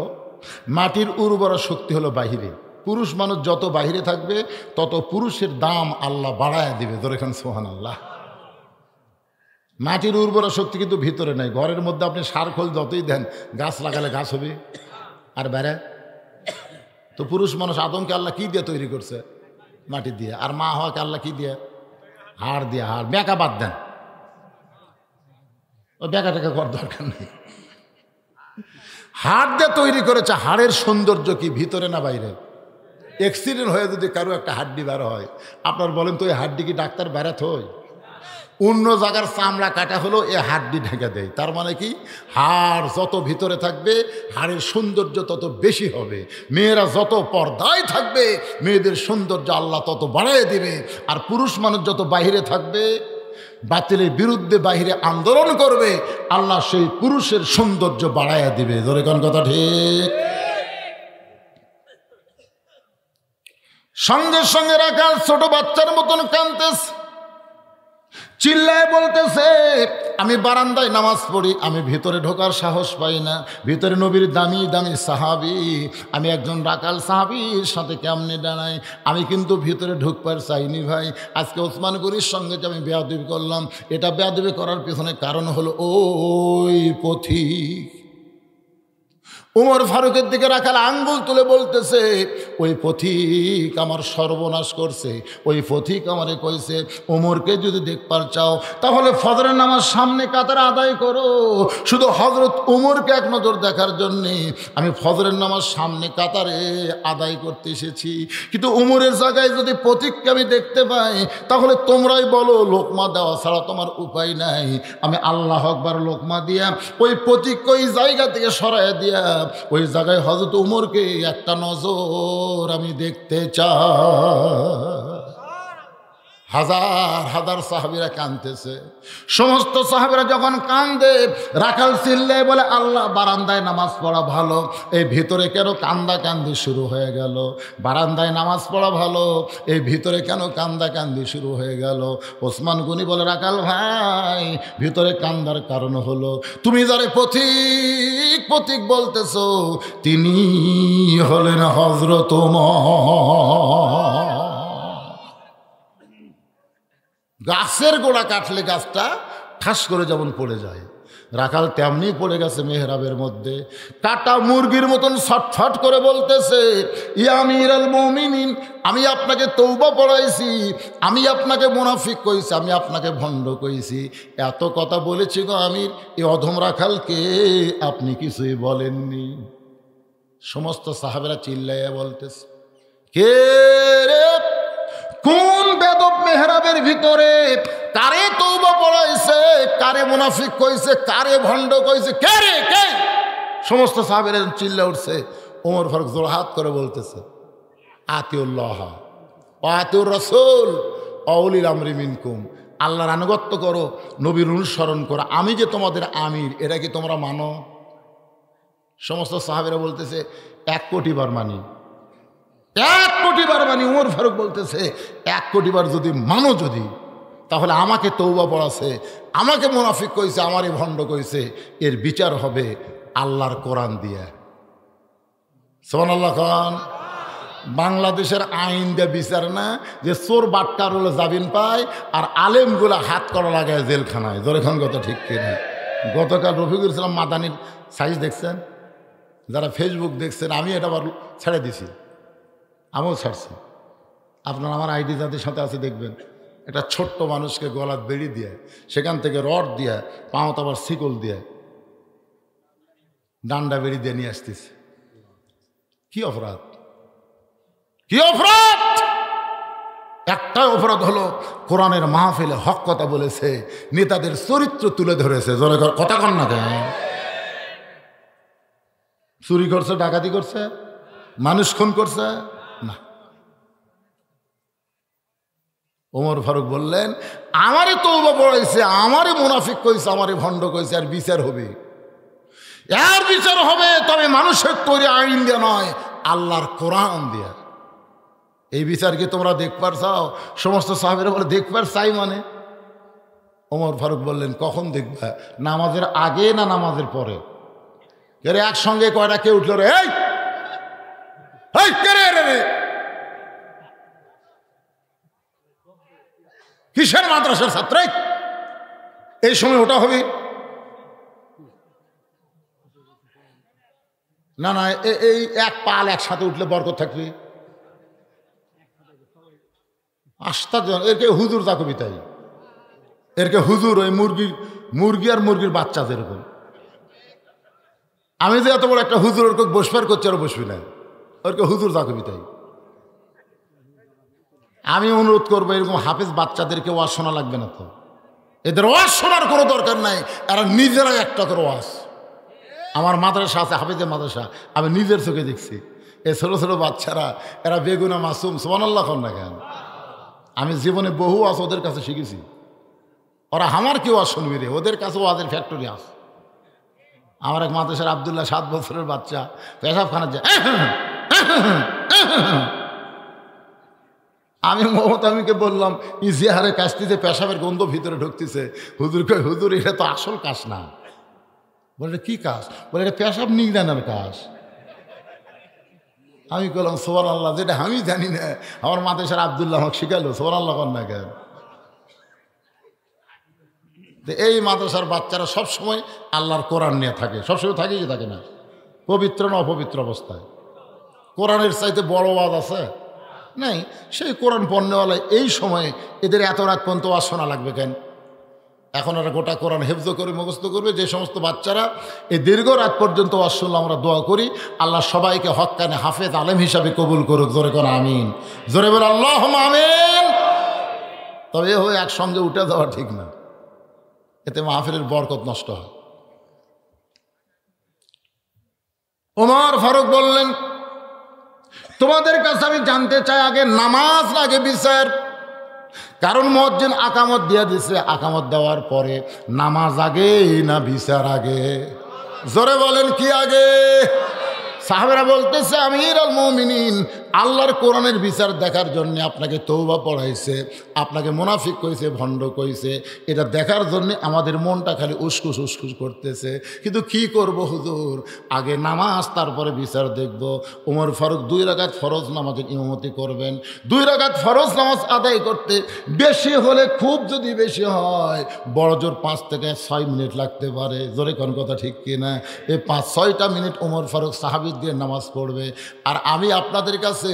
মাটির উর্বরা শক্তি হলো বাহিরে। পুরুষ মানুষ যত বাহিরে থাকবে, তত পুরুষের দাম আল্লাহ বাড়ায় দিবে। ধরে খান সুবহানাল্লাহ। মাটির উর্বরা শক্তি কিন্তু ভিতরে নাই। ঘরের মধ্যে আপনি সার খোল যতই দেন, গাছ লাগালে গাছ হবে, আর বেড়ে। তো পুরুষ মানুষ আদমকে আল্লাহ কি দিয়ে তৈরি করছে? মাটি দিয়ে। আর মা হওয়াকে আল্লাহ কি দিয়ে? হাড় দিয়ে। হাড় বেঁকা বাদ দেন, ও বেঁকা টেকা করার দরকার নেই। হাড় দিয়ে তৈরি করেছে। হাড়ের সৌন্দর্য কি ভিতরে না বাইরে? অ্যাক্সিডেন্ট হয়ে যদি কারো একটা হাড্ডি বের হয়, আপনার বলেন তো ওই হাড্ডি কি ডাক্তার বেড়াতে হয়? অন্য জায়গার চামড়া কাটা হলো এ হাড্ডি ঢেকে দেয়। তার মানে কি, হাড় যত ভিতরে থাকবে হাড়ের সৌন্দর্য তত বেশি হবে। মেয়েরা যত পর্দায় থাকবে মেয়েদের সৌন্দর্য আল্লাহ তত বাড়ায় দিবে। আর পুরুষ মানুষ যত বাহিরে থাকবে, বাতিলের বিরুদ্ধে বাহিরে আন্দোলন করবে, আল্লাহ সেই পুরুষের সৌন্দর্য বাড়াইয়া দিবে। ধরে কোন কথা ঠিক? সঙ্গে সঙ্গে রাখাল ছোট বাচ্চার মতন কাঁদতেছে, চিল্লায় বলতেছে, আমি বারান্দায় নামাজ পড়ি, আমি ভিতরে ঢোকার সাহস পাই না। ভিতরে নবীর দামি দামি সাহাবী, আমি একজন রাকাল সাহাবীর সাথে কেমনে দাঁড়াই? আমি কিন্তু ভিতরে ঢুকবার চাইনি ভাই। আজকে ওসমান গনির সঙ্গে যে আমি বেয়াদবি করলাম, এটা বেয়াদবি করার পেছনে কারণ হলো ওই পথিক। উমর ফারুকের দিকে রাখাল আঙ্গুল তুলে বলতেছে, ওই পথিক আমার সর্বনাশ করছে। ওই পথিক আমারে কইছে, উমরকে যদি দেখবার চাও তাহলে ফজরের নামাজ সামনে কাতারে আদায় করো। শুধু হযরত উমরকে এক নজর দেখার জন্যে আমি ফজরের নামাজ সামনে কাতারে আদায় করতে এসেছি। কিন্তু উমরের জায়গায় যদি পথিককে আমি দেখতে পাই তাহলে তোমরাই বলো লোকমা দেওয়া ছাড়া তোমার উপায় নাই। আমি আল্লাহ আকবার লোকমা দিয়া ওই পথিককে ওই জায়গা থেকে সরাইয়া দিয়া ওই জায়গায় হযরত উমরকে একটা নজর আমি দেখতে চাই। হাজার হাজার সাহাবীরা কাঁদতেছে। সমস্ত সাহাবীরা যখন কান্দে, রাখাল চিল্লে বলে, আল্লাহ, বারান্দায় নামাজ পড়া ভালো, এই ভিতরে কেন কান্দা কান্দি শুরু হয়ে গেল? বারান্দায় নামাজ পড়া ভালো, এই ভিতরে কেন কান্দা কান্দি শুরু হয়ে গেল? ওসমান গনি বলে, রাখাল ভাই, ভিতরে কান্দার কারণ হলো তুমি যারে পথিক পথিক বলতেছো তিনি হলেন হযরত ওমর। গাছের গোড়া কাটলে গাছটা ঠাস করে যেমন পড়ে যায়, রাখাল তেমনি পড়ে গেছে মেহরাবের মধ্যে। কাটা মুরগির মতন ছটফট করে বলতেছে, ইয়া আমিরুল মুমিনিন, আমি আপনাকে তওবা পড়াইছি, আমি আপনাকে মুনাফিক কইছি, আমি আপনাকে ভণ্ড কইছি, এত কথা বলেছি গো আমির, এই অধম রাখালকে আপনি কিছুই বলেননি। সমস্ত সাহাবেরা চিল্লাইয়া বলতেছে, কে রে, কোন বেদব মেহরাবের ভিতরে কারে তওবা পড়াইছে, কারে মুনাফিক কইছে, কারে ভণ্ড কইছে, কে রে, কে? সমস্ত সাহাবীরা চিল্লা উঠছে। ওমর ফারুক জোরহাত করে বলতেছে, আতিউল্লাহ ওয়া আতিউর রাসূল ওয়া উলিল আমরি মিনকুম, আল্লাহর আনুগত্য করো, নবীর অনুসরণ করো, আমি যে তোমাদের আমির এটা কি তোমরা মানো? সমস্ত সাহাবীরা বলতেছে, 1 কোটি বার মানি, 1 কোটি বার মানি। উমর ফারুক বলতেছে, 1 কোটি বার যদি মানো, যদি তাহলে আমাকে তওবা পড়াছে, আমাকে মুনাফিক কইছে, আমারই ভণ্ড কইছে, এর বিচার হবে আল্লাহর কোরআন দিয়ে। সুবহানাল্লাহ খান। বাংলাদেশের আইন দিয়ে বিচার না, যে চোর বাট্টার হলে জামিন পায় আর আলেমগুলা হাত করা লাগায় জেলখানায়। জোরে খান কথা ঠিক কিনা? গতকাল রফিকুল ইসলাম মাদানির সাইজ দেখছেন? যারা ফেসবুক দেখছেন, আমি এটা আবার ছেড়ে দিছি, আমিও ছাড়ছি। আপনার আমার আইডি যাদের সাথে আছে দেখবেন, একটা ছোট্ট মানুষকে গলাত বেড়ি দিয়ে, সেখান থেকে রড দিয়ে, পাঁত আবার শিকল দিয়ে, ডান্ডা বেড়ি দিয়ে নিয়ে আসতেছে। কি অপরাধ, কি অপরাধ? একটাই অপরাধ হলো কোরআনের মাহফিলে হক কথা বলেছে, নেতাদের চরিত্র তুলে ধরেছে। জোরে কথা কন না কেন? চুরি করছে, ডাকাতি করছে, মানুষ খুন করছে না। ওমর ফারুক বললেন, আমারই তওবা পড়াইছে, আমারই মুনাফিক কইছে, আমারই ভণ্ড কইছে, আর বিচার হবে, এর বিচার হবে, তবে মানুষের তৈরি আইন দিয়ে নয়, আল্লাহর কোরআন দিয়া। এই বিচার কি তোমরা দেখবার চাও? সমস্ত সাহাবীরা বলে, দেখবার চাই মানে? ওমর ফারুক বললেন, কখন দেখবা? নামাজের আগে না নামাজের পরে? এর একসঙ্গে কয়টা কে উঠল রে? এই কে রে? কিসের মাদ্রাসার ছাত্র? এই সময় ওটা হবে না? না, এই এক পাল একসাথে উঠলে বরকত থাকবে। আশ্চর্য, এরকে হুজুর তা কবিতাই, এরকে হুজুর ওই মুরগি আর মুরগির বাচ্চা যেরকম। আমি যে এত বড় একটা হুজুর ওরকে বসবার করছি, আর বসবি না, ওরকে হুজুর তা কবিতাই। আমি অনুরোধ করবো, এরকম হাফেজ বাচ্চাদেরকে ওয়াজ শোনা লাগবে না তো। এদের ওয়াজ শোনার কোনো দরকার নাই, এরা নিজেরাই একটা করে ওয়াজ। আমার মাদ্রাসা আছে, হাফিজের মাদ্রাসা, আমি নিজের চোখে দেখছি। এই ছোটো ছোটো বাচ্চারা এরা বেগুনা মাসুম, সুবহানাল্লাহ কর না কেন? আমি জীবনে বহু ওয়াজ ওদের কাছে শিখেছি। ওরা আমার কি ওয়াজ শুনবি রে, ওদের কাছে ওয়াজের ফ্যাক্টরি আছে। আমার এক মাদ্রাসার আবদুল্লাহ 7 বছরের বাচ্চা পেশাবখানা যায়, আমি মমতামিকে বললাম ইজিহারে কাশতিতে পেশাবের গন্ধ ভিতরে ঢুকতেছে। হুজুর কই, হুজুর এটা তো আসল কাজ না। বলে কি কাজ? বলে এটা পেশাব নিগড়ানোর কাজ। আমি বললাম সুবহানাল্লাহ, যেটা আমি জানি না আমার মাদ্রাসার আবদুল্লাহ আমাকে শিখালো। সুবহানাল্লাহ কর না কেন? এই মাদ্রাসার বাচ্চারা সবসময় আল্লাহর কোরআন নিয়ে থাকে, সবসময় থাকে কি থাকে না? পবিত্র না অপবিত্র অবস্থায়। কোরআনের চাইতে বড় ওয়াজ আছে নাই। সেই কোরআন পণ্যওয়ালায় এই সময়ে এদের এত রাত পর্যন্ত ওয়াজ শোনা লাগবে কেন? এখন এরা গোটা কোরআন হেফজ করে মুখস্থ করবে। যে সমস্ত বাচ্চারা এই দীর্ঘ রাত পর্যন্ত ওয়াজ শুনলে আমরা দোয়া করি আল্লাহ সবাইকে হক্কানে হাফেজ আলেম হিসাবে কবুল করুক। জোরে কোন আমিন, জোরে বলে আল্লাহুম্মা আমিন। তবে এ হয়ে একসঙ্গে উঠে যাওয়া ঠিক না, এতে মাহফিলের বরকত নষ্ট হয়। ওমর ফারুক বললেন, তোমাদের কাছে আমি জানতে চাই আগে নামাজ না আগে বিচার? কারণ মুয়াজ্জিন আকামত দিয়ে দিছে, আকামত দেওয়ার পরে নামাজ আগে না বিচার আগে? জোরে বলেন কি আগে? সাহাবেরা বলতেছে আমিরুল মুমিনিন, আল্লাহর কোরআনের বিচার দেখার জন্য আপনাকে তওবা পড়াইছে, আপনাকে মুনাফিক কইছে, ভণ্ড কইছে, এটা দেখার জন্য আমাদের মনটা খালি উসকুস উসকুস করতেছে। কিন্তু কি করব হুজুর, আগে নামাজ তারপরে বিচার দেখব। ওমর ফারুক 2 রাকাত ফরজ নামাজের ইমামতি করবেন। 2 রাকাত ফরজ নামাজ আদায় করতে বেশি হলে, খুব যদি বেশি হয়, বড় জোর 5 থেকে 6 মিনিট লাগতে পারে। জোরে কোন কথা ঠিক কিনা? এই 5-6টা মিনিট ওমর ফারুক সাহাবী দিয়ে নামাজ পড়বে। আর আমি আপনাদের কাছে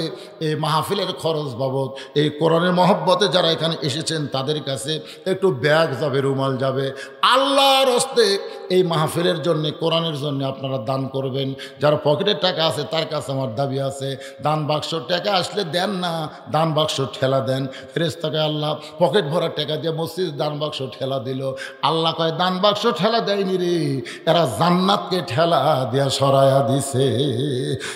এই মাহফিলের খরচ বাবদ, এই কোরআনের মহব্বতে যারা এখানে এসেছেন তাদের কাছে একটু ব্যাগ যাবে, রুমাল যাবে। আল্লাহর হস্তে এই মাহফিলের জন্য, কোরআনের জন্য আপনারা দান করবেন। যার পকেটের টাকা আছে তার কাছে আমার দাবি আছে, দান বাক্স টাকা আসলে দেন না, দান বাক্স ঠেলা দেন। ফেরেশতাকে আল্লাহ পকেট ভরা টাকা দিয়ে মসজিদ দান বাক্স ঠেলা দিল। আল্লাহ কয় দান বাক্স ঠেলা দেয়নি রে, এরা জান্নাতকে ঠেলা দিয়া সরাইয়া দিছে।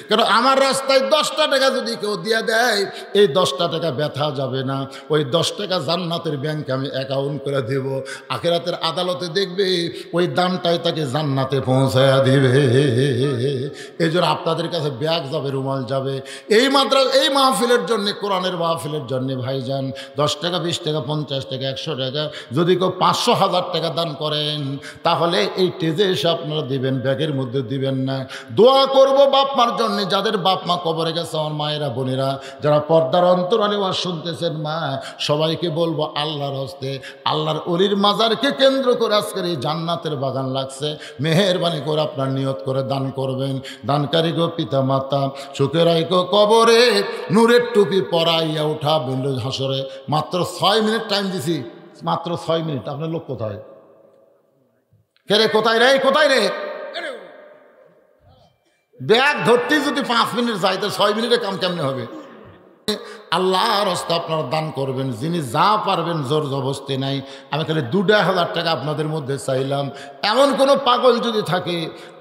কারণ আমার রাস্তায় 10টা টাকা যদি কেউ দিয়ে দেয়, এই 10টা টাকা ব্যথা যাবে না, ওই 10 টাকা জান্নাতের ব্যাংকে আমি অ্যাকাউন্ট করে দেব। আখিরাতের আদালতে দেখবে ওই দানটাই তাকে জান্নাতে পৌঁছায়া দিবে। এই জন্য আপনাদের কাছে ব্যাগ যাবে, রুমাল যাবে। এই মাহফিলের জন্য, কোরআনের মাহফিলের জন্য ভাইজান 10 টাকা, 20 টাকা, 50 টাকা, 100 টাকা, যদি কেউ 500,000 টাকা দান করেন তাহলে এই টেজে এসে আপনারা দিবেন, ব্যাগের মধ্যে দিবেন না। দোয়া করব বাপ মার জন্য, যাদের বাপ মা কবরে গেছে, আমার মায়েরা বোনেরা যারা পর্দার অন্তরালে ওয়াজ শুনতেছেন, মা সবাইকে বলবো আল্লাহর হস্তে, আল্লাহর ওলির মাজারকে কেন্দ্র করে আজকের এই জান্নাতের বাগান লাগছে। মেহেরবানি করে আপনার নিয়ত করে দান করবেন। দানকারী গো পিতা মাতা, সুখে রাইকো কবরে, নূরের টুপি পরাইয়া উঠা বিন্দু হাসরে। মাত্র 6 মিনিট টাইম দিছি, মাত্র 6 মিনিট। আপনার লোক কোথায়? কে রে, কোথায় রে, কোথায় রে? ব্যাগ ধরতেই যদি 5 মিনিট যায়, তো 6 মিনিটে কাম কেমনে হবে? আল্লাহর হস্তে আপনারা দান করবেন, যিনি যা পারবেন, জোর জবস্তি নাই। আমি খালি 2,000 টাকা আপনাদের মধ্যে চাইলাম। এমন কোনো পাগল যদি থাকে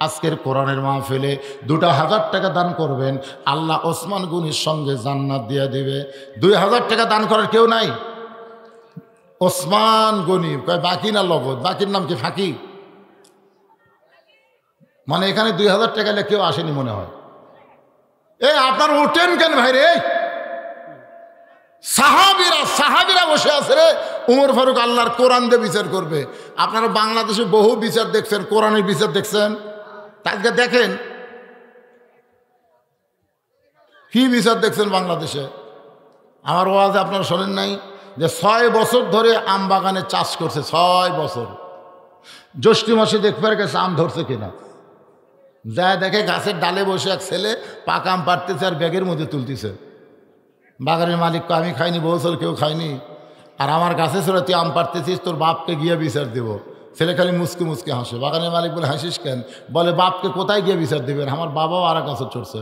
আজকের কোরআনের মাহফিলে 2,000 টাকা দান করবেন, আল্লাহ ওসমান গনির সঙ্গে জান্নাত দিয়ে দিবে। 2,000 টাকা দান করার কেউ নাই? ওসমান গনি কয় বাকি না লগত? বাকির নাম কি ফাঁকি? মানে এখানে 2,000 টাকা হলে কেউ আসেনি মনে হয়। আপনার উঠেন কেন ভাই রে? সাহাবীরা বসে আছে রে। উমর ফারুক আল্লাহর কোরআন দিয়ে বিচার করবে। আপনারা বাংলাদেশে বহু বিচার দেখছেন, কোরআনের বিচার দেখছেন? তাকে দেখেন কি বিচার দেখছেন বাংলাদেশে। আমার ওয়াজে আপনারা শোনেন নাই যে 6 বছর ধরে আম বাগানে চাষ করছে, 6 বছর। জ্যৈষ্ঠ মাসে দেখবার গেছে আম ধরছে কিনা, যায় দেখে গাছের ডালে বসে এক ছেলে পাকা আম পাড়তেছে আর ব্যাগের মধ্যে তুলতেছে। বাগানের মালিক আমি খাইনি, বছর কেউ খায়নি, আর আমার গাছে ছিল তুই আম পাড়তেছিস, তোর বাপকে গিয়ে বিচার দেব। ছেলে খালি মুসকে মুসকে হাসে। বাগানের মালিক বলে হাসিস কেন? বলে বাপকে কোথায় গিয়ে বিচার দেবেন, আমার বাবাও আর এক গাছে চড়ছে।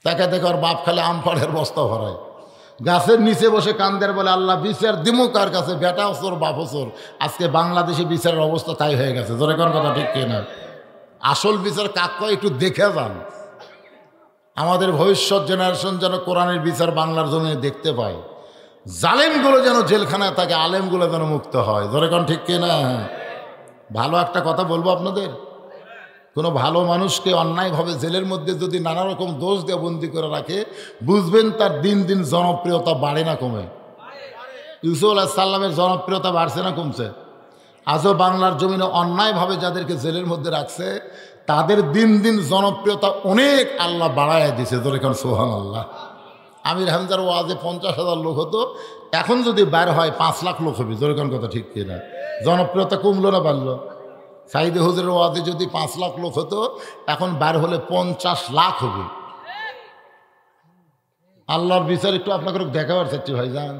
তাকে দেখে ওর বাপ খালি আম পাড়ের বস্তা ভরায়। গাছের নিচে বসে কান্দের বলে আল্লাহ বিচার দিমু কার কাছে, বেটা ওসর বাপ ওসর। আজকে বাংলাদেশে বিচারের অবস্থা তাই হয়ে গেছে। জোরে কোন কথা ঠিক কিনা? আসল বিচার কাক কয় একটু দেখে যান। আমাদের ভবিষ্যৎ জেনারেশন যেন কোরআনের বিচার বাংলার জমিনে দেখতে পায়, জালেমগুলো যেন জেলখানায় থাকে, আলেমগুলো যেন মুক্ত হয়। ধরে কোন ঠিক কিনা? ভালো একটা কথা বলবো আপনাদের, কোনো ভালো মানুষকে অন্যায়ভাবে জেলের মধ্যে যদি নানা রকম দোষ দিয়ে বন্দি করে রাখে, বুঝবেন তার দিন দিন জনপ্রিয়তা বাড়ে না কমে। ইউসুফ আলাইহিস সালামের জনপ্রিয়তা বাড়ছে না কমছে? আজও বাংলার জমিনে অন্যায়ভাবে যাদেরকে জেলের মধ্যে রাখছে তাদের দিন দিন জনপ্রিয়তা অনেক আল্লাহ বাড়ায় দিছে। ধরে এখন সুবহানাল্লাহ। আমির হামজার ওয়াজে 50,000 লোক হতো, এখন যদি বের হয় 5 লাখ লোক হবে। ধরে কোন কথা ঠিক কিনা? জনপ্রিয়তা কমলো না বাড়লো? সাইদে হুজুরের ওয়াজে যদি 5 লাখ লোক হতো, এখন বার হলে 50 লাখ হবে। আল্লাহর বিচার একটু আপনাকে দেখাবার চাচ্ছি ভাইজান।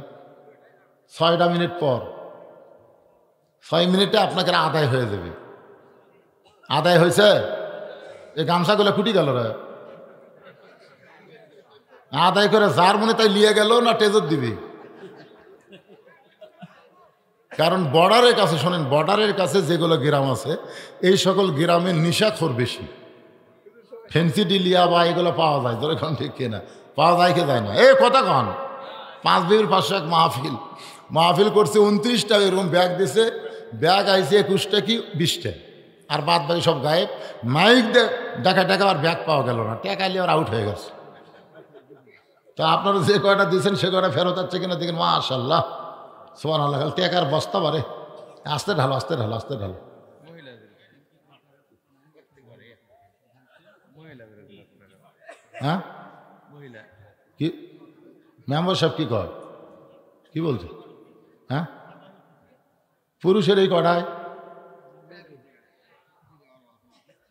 6টা মিনিট পর 6 মিনিটে আপনাকে আদায় হয়ে যাবে। আদায় হয়েছে? এই গামছাগুলো ফুটি গেল রে, আদায় করে যার মনে তাই লিয়ে গেল না টেজর দিবি? কারণ বর্ডারের কাছে, শোনেন, বর্ডারের কাছে যেগুলো গ্রাম আছে এই সকল গ্রামে নিশাখোর বেশি। ফেন্সি ডিলিয়া বা এগুলো পাওয়া যায়। ধরে কোন ঠিক কিনা? পাওয়া যায় কি যায় না? এই কথা কন। 5 বিঘির 500 এক মাহফিল করছে, 29টা এরকম ব্যাগ দিছে, ব্যাগ আইছে 21টা কি 20টা, আর বাদ বাকি সব গায়েব। মাইক দেখা আর ব্যাগ পাওয়া গেল না, টেকাইলে আর আউট হয়ে গেছে। তা আপনারা যে কয়টা দিয়েছেন সে কয়টা ফেরত যাচ্ছে কিনা দেখেন। মাশাআল্লাহ, সুবহানাল্লাহ। টেকার বস্তা বারে, আস্তে ঢালো আস্তে ঢালো আস্তে ঢালো। হ্যাঁ কি মেম্বার সাহেব কি কয়, কি বলছে? হ্যাঁ, পুরুষের এই কটায়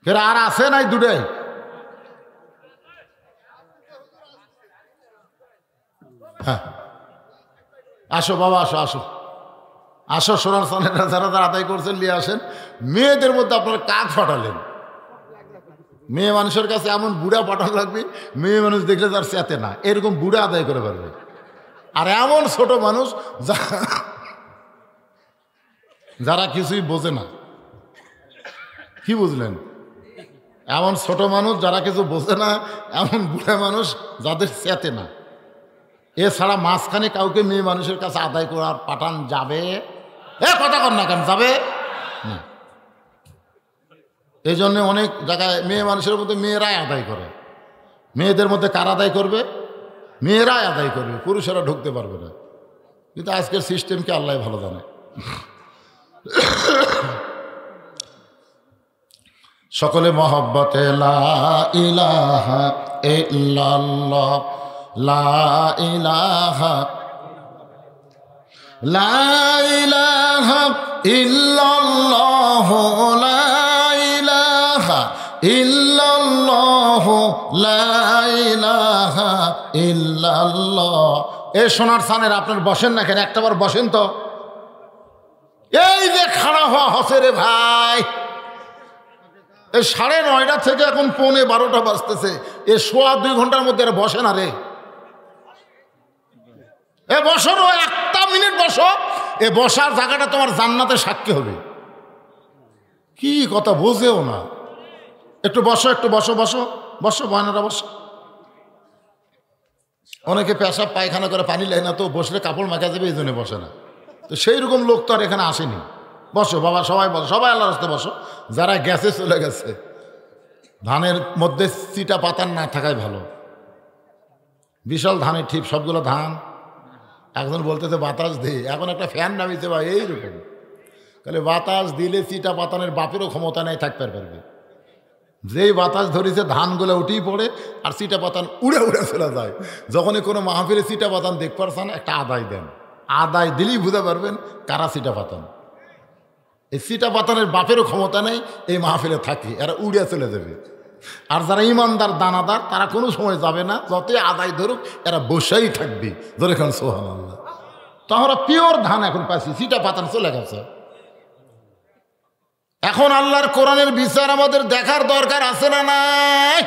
ফের আর আছে নাই দুটাই? হ্যাঁ, আসো বাবা, আসো আসো আসো। সোনার সানেরা যারা যারা আদায় করছেন নিয়ে আসেন। মেয়েদের মধ্যে আপনারা কাক ফাটালেন। মেয়ে মানুষের কাছে এমন বুড়া পাঠান লাগবে, মেয়ে মানুষ দেখলে তার চেতে না, এরকম বুড়া আদায় করে পারবে। আর এমন ছোট মানুষ যারা কিছুই বোঝে না। কি বুঝলেন? এমন ছোট মানুষ যারা কিছু বোঝে না, এমন বুড়া মানুষ যাদের চেতে না। এছাড়া মাঝখানে কাউকে মেয়ে মানুষের কাছে আদায় করার পাঠান যাবে? কথা কর না কেন, যাবে না। এই জন্য অনেক জায়গায় মেয়ে মানুষের মধ্যে মেয়েরাই আদায় করে। মেয়েদের মধ্যে কার আদায় করবে? মেয়েরাই আদায় করবে, পুরুষেরা ঢুকতে পারবে না। কিন্তু আজকের সিস্টেমকে আল্লাহ ভালো জানে। সকলে মহব্বতে লা ইলাহা ইল্লাল্লাহ, লা ইলাহা, লা ইলাহা ইল্লাল্লাহ, লা ইলাহা ইল্লাল্লাহ, লা ইলাহা ইল্লাল্লাহ। এ সোনার সানের আপনার বসেন না কেন? একটাবার বসেন তো। এই যে খাড়া হওয়া হসে রে ভাই, এই 9:30 থেকে এখন 11:45 বাজতেছে, এ সোয়া 2 ঘন্টার মধ্যে এরা বসে না রে। এ বসো, 1 মিনিট বসো। এ বসার জায়গাটা তোমার জান্নাতের সাক্ষী হবে। কি কথা বোঝেও না। একটু বসো, একটু বসো বসো বসো, বয়নারা বসো। অনেকে পেশাব পায়খানা করে পানি লেয় না, তো বসলে কাপড় মাখা যাবে, এই জন্য বসে না। তো সেই রকম লোক তো আর এখানে আসেনি। বসো বাবা, সবাই বসো, সবাই আল্লাহর রাস্তায় বসো। যারা গেছে চলে গেছে, ধানের মধ্যে চিটা পাতার না থাকাই ভালো। বিশাল ধানের ঠিক, সবগুলো ধান। একজন বলতেছে বাতাস দে, এখন একটা ফ্যান নামিতে ভাই এইরকম। তাহলে বাতাস দিলে চিটা পাতানের বাপেরও ক্ষমতা নেই থাকতে পারবে। যেই বাতাস ধরেছে ধানগুলো উঠেই পড়ে, আর চিটা পাতান উড়ে উড়ে চলে যায়। যখনই কোনো মাহফিলে চিটা পাতান দেখ পারছেন, একটা আদায় দেন। আদায় দিলেই বুঝতে পারবেন কারা চিটা পাতান। এই চিটা পাতানের বাপেরও ক্ষমতা নেই এই মাহফিলে থাকে, এরা উড়িয়া চলে যাবে। আর যারা ইমানদার দানাদার তারা কোনো সময় যাবে না, যতই আদায় ধরুক এরা বসেই থাকবে। ধরে খান সুবহানাল্লাহ। তো আমরা পিওর ধান এখন পাচ্ছি, চিটা পাতান চলে গেছে। এখন আল্লাহর কোরআনের বিচার আমাদের দেখার দরকার আছে না নাই?